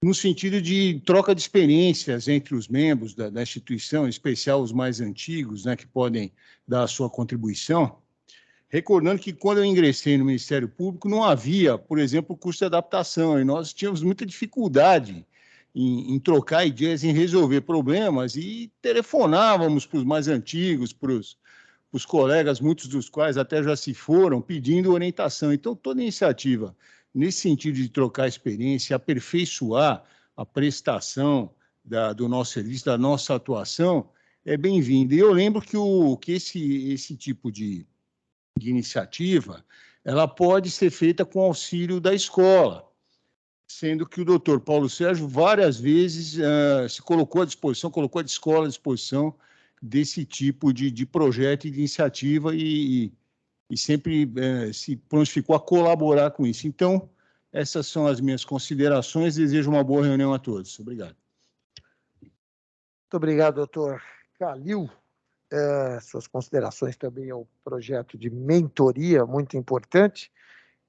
no sentido de troca de experiências entre os membros da instituição, em especial os mais antigos, né, que podem dar a sua contribuição, recordando que quando eu ingressei no Ministério Público não havia, por exemplo, curso de adaptação, e nós tínhamos muita dificuldade em trocar ideias, em resolver problemas, e telefonávamos para os mais antigos, para os os colegas, muitos dos quais até já se foram, pedindo orientação. Então, toda iniciativa nesse sentido de trocar experiência, aperfeiçoar a prestação do nosso serviço, da nossa atuação, é bem-vinda. E eu lembro que esse tipo de iniciativa, ela pode ser feita com auxílio da escola, sendo que o doutor Paulo Sérgio várias vezes se colocou à disposição, colocou a escola à disposição desse tipo de projeto e de iniciativa e sempre se prontificou a colaborar com isso. Então, essas são as minhas considerações. Desejo uma boa reunião a todos. Obrigado. Muito obrigado, doutor Calil. Suas considerações também ao projeto de mentoria, muito importante.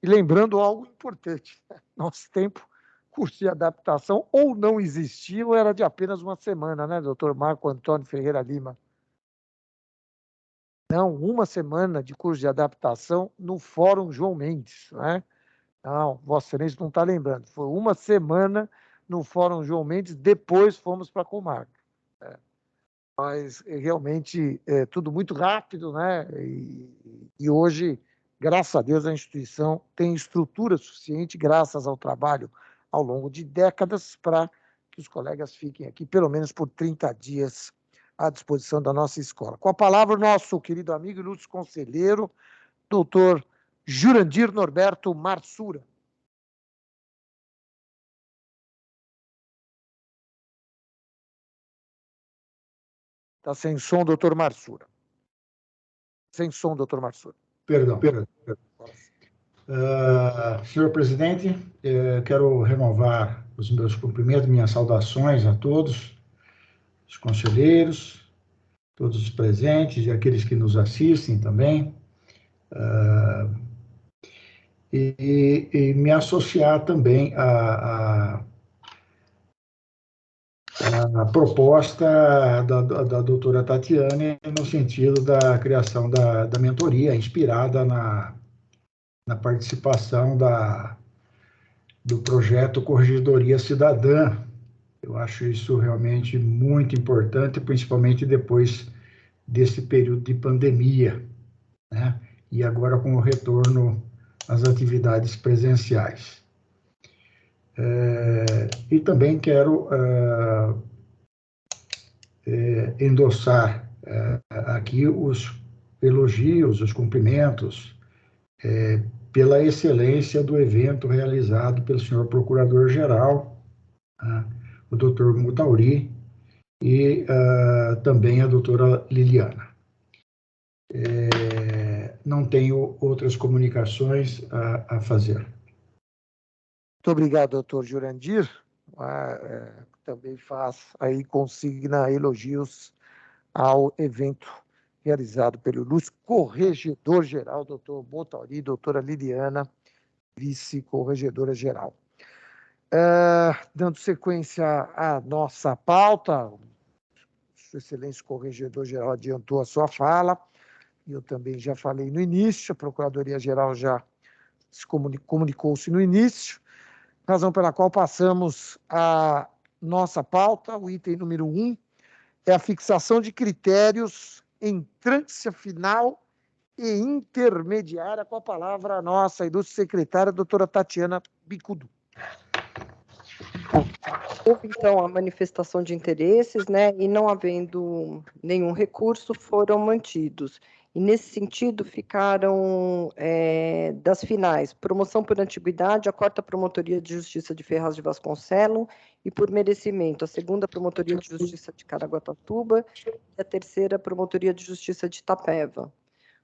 E lembrando algo importante, nosso tempo, curso de adaptação ou não existia ou era de apenas uma semana, né, doutor Marco Antônio Ferreira Lima? Não, uma semana de curso de adaptação no Fórum João Mendes, né? Não, Vossa Excelência não está lembrando, foi uma semana no Fórum João Mendes, depois fomos para a comarca. Mas realmente é tudo muito rápido, né? E hoje, graças a Deus, a instituição tem estrutura suficiente, graças ao trabalho ao longo de décadas, para que os colegas fiquem aqui, pelo menos por 30 dias, à disposição da nossa escola. Com a palavra, o nosso querido amigo, ilustre conselheiro, doutor Jurandir Norberto Marsura. Está sem som, doutor Marsura. Sem som, doutor Marsura. Perdão. Senhor presidente, quero renovar os meus cumprimentos, minhas saudações a todos os conselheiros, todos os presentes e aqueles que nos assistem também. E me associar também à proposta da doutora Tatiane no sentido da criação da mentoria, inspirada na participação do projeto Corregedoria Cidadã. Eu acho isso realmente muito importante, principalmente depois desse período de pandemia, né? E agora com o retorno às atividades presenciais. E também quero endossar aqui os elogios, os cumprimentos pela excelência do evento realizado pelo senhor Procurador-Geral, o doutor Mutauri, e também a doutora Liliana. Não tenho outras comunicações a fazer. Muito obrigado, doutor Jurandir. Também faz aí consigna elogios ao evento realizado pelo ilustre corregedor-geral, doutor Mutauri, doutora Liliana, vice-corregedora geral. Dando sequência à nossa pauta, Sua Excelência Corregedor-Geral adiantou a sua fala, e eu também já falei no início, a Procuradoria-Geral já se comunicou-se no início, razão pela qual passamos à nossa pauta, o item número 1, é a fixação de critérios em trânsito final e intermediária, com a palavra a nossa ilustre secretária, doutora Tatiana Bicudo. Houve, então, a manifestação de interesses, né, e não havendo nenhum recurso, foram mantidos. E, nesse sentido, ficaram das finais, promoção por antiguidade, a 4ª Promotoria de Justiça de Ferraz de Vasconcelos, e por merecimento, a 2ª Promotoria de Justiça de Caraguatatuba e a 3ª Promotoria de Justiça de Itapeva.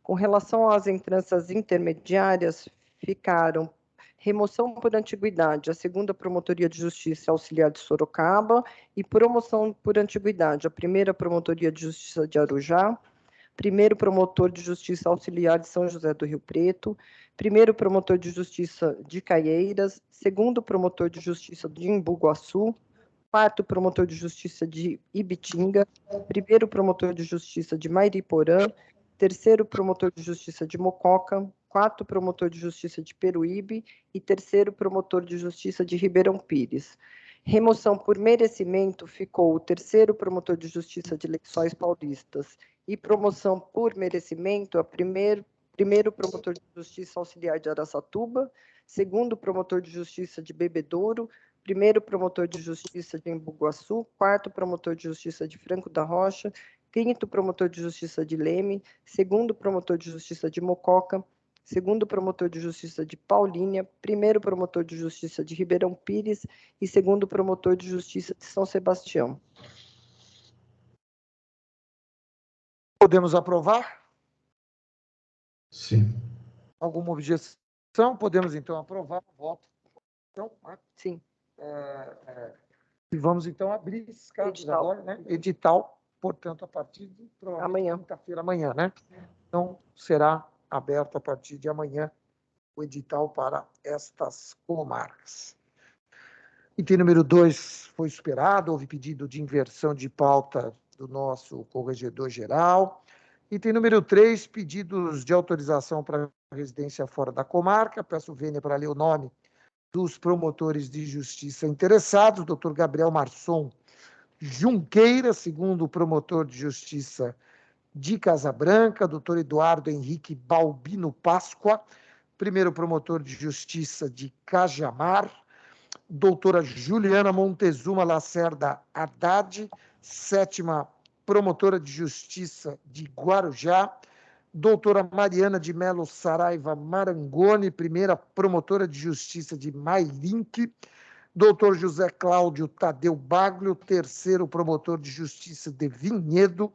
Com relação às entranças intermediárias, ficaram remoção por antiguidade, a 2ª Promotoria de Justiça Auxiliar de Sorocaba, e promoção por antiguidade, a 1ª Promotoria de Justiça de Arujá, 1º Promotor de Justiça Auxiliar de São José do Rio Preto, 1º Promotor de Justiça de Caieiras, 2º Promotor de Justiça de Embu-Guaçu, 4º Promotor de Justiça de Ibitinga, 1º Promotor de Justiça de Mairiporã, 3º Promotor de Justiça de Mococa, 4º Promotor de Justiça de Peruíbe e 3º Promotor de Justiça de Ribeirão Pires. Remoção por merecimento ficou o 3º Promotor de Justiça de Lençóis Paulistas e promoção por merecimento a primeiro promotor de justiça auxiliar de Araçatuba, segundo promotor de justiça de Bebedouro, primeiro promotor de justiça de Embu-Guaçu, quarto promotor de justiça de Franco da Rocha, quinto promotor de justiça de Leme, segundo promotor de justiça de Mococa, segundo promotor de justiça de Paulínia, primeiro promotor de justiça de Ribeirão Pires e segundo promotor de justiça de São Sebastião. Podemos aprovar? Sim. Alguma objeção? Podemos, então, aprovar o voto. Então, sim. E vamos, então, abrir esses casos Edital. agora, né? Edital, portanto, a partir de Amanhã. quinta-feira, amanhã, né? Então, será aberto a partir de amanhã o edital para estas comarcas. Item número 2 foi superado, houve pedido de inversão de pauta do nosso corregedor-geral. Item número 3, pedidos de autorização para residência fora da comarca. Peço vênia para ler o nome dos promotores de justiça interessados, doutor Gabriel Marçom Junqueira, segundo promotor de justiça de Casabranca, doutor Eduardo Henrique Balbino Páscoa, primeiro promotor de justiça de Cajamar, doutora Juliana Montezuma Lacerda Haddad, sétima promotora de justiça de Guarujá, doutora Mariana de Melo Saraiva Marangoni, primeira promotora de justiça de Mairink, doutor José Cláudio Tadeu Baglio, terceiro promotor de justiça de Vinhedo,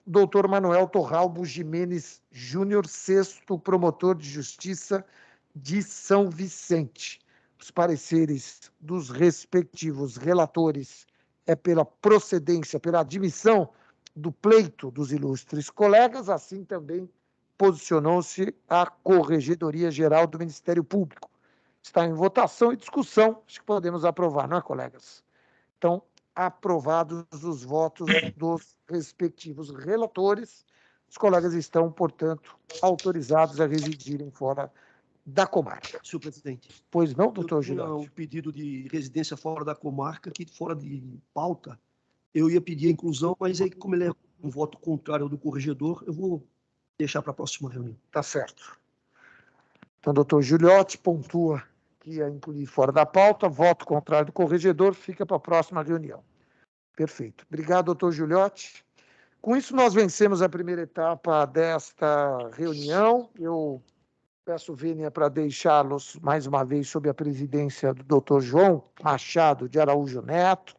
doutor Manuel Torralbo Jimenez Júnior, sexto promotor de justiça de São Vicente. Os pareceres dos respectivos relatores é pela procedência, pela admissão do pleito dos ilustres colegas, assim também posicionou-se a Corregedoria Geral do Ministério Público. Está em votação e discussão, acho que podemos aprovar, não é, colegas? Então, aprovados os votos dos respectivos relatores, os colegas estão, portanto, autorizados a residirem fora da comarca. Senhor presidente. Pois não, doutor Gilberto? Eu tinha um pedido de residência fora da comarca, que fora de pauta, eu ia pedir a inclusão, mas aí, como ele é um voto contrário do corregedor, eu vou deixar para a próxima reunião. Tá certo. Então, doutor Giuliotti pontua que ia incluir fora da pauta, voto contrário do corregedor, fica para a próxima reunião. Perfeito. Obrigado, doutor Giuliotti. Com isso, nós vencemos a primeira etapa desta reunião. Eu peço vênia para deixá-los, mais uma vez, sob a presidência do doutor João Machado de Araújo Neto,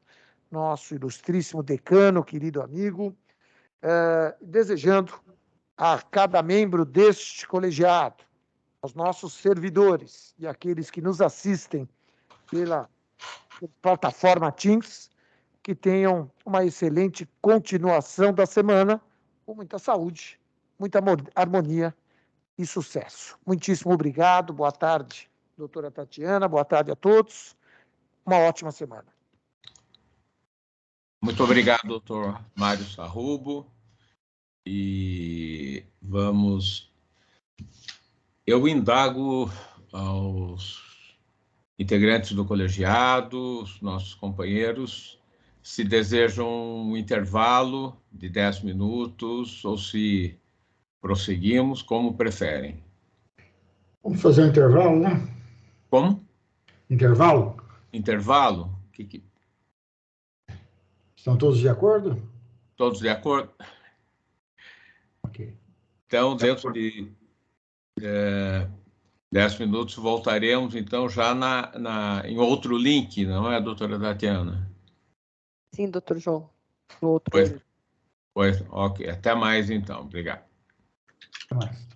nosso ilustríssimo decano, querido amigo, desejando a cada membro deste colegiado, aos nossos servidores e aqueles que nos assistem pela plataforma Teams, que tenham uma excelente continuação da semana, com muita saúde, muita harmonia e sucesso. Muitíssimo obrigado, boa tarde, doutora Tatiana, boa tarde a todos, uma ótima semana. Muito obrigado, doutor Mário Sarrubo, e vamos... Eu indago aos integrantes do colegiado, os nossos companheiros, se desejam um intervalo de 10 minutos ou se prosseguimos, como preferem. Vamos fazer um intervalo, né? Como? Intervalo? Intervalo? Estão todos de acordo? Todos de acordo? Ok. Então, dentro de 10 minutos, voltaremos, então, já em outro link, não é, doutora Tatiana? Sim, doutor João. No outro. Pois, ok. Até mais, então. Obrigado. Até mais.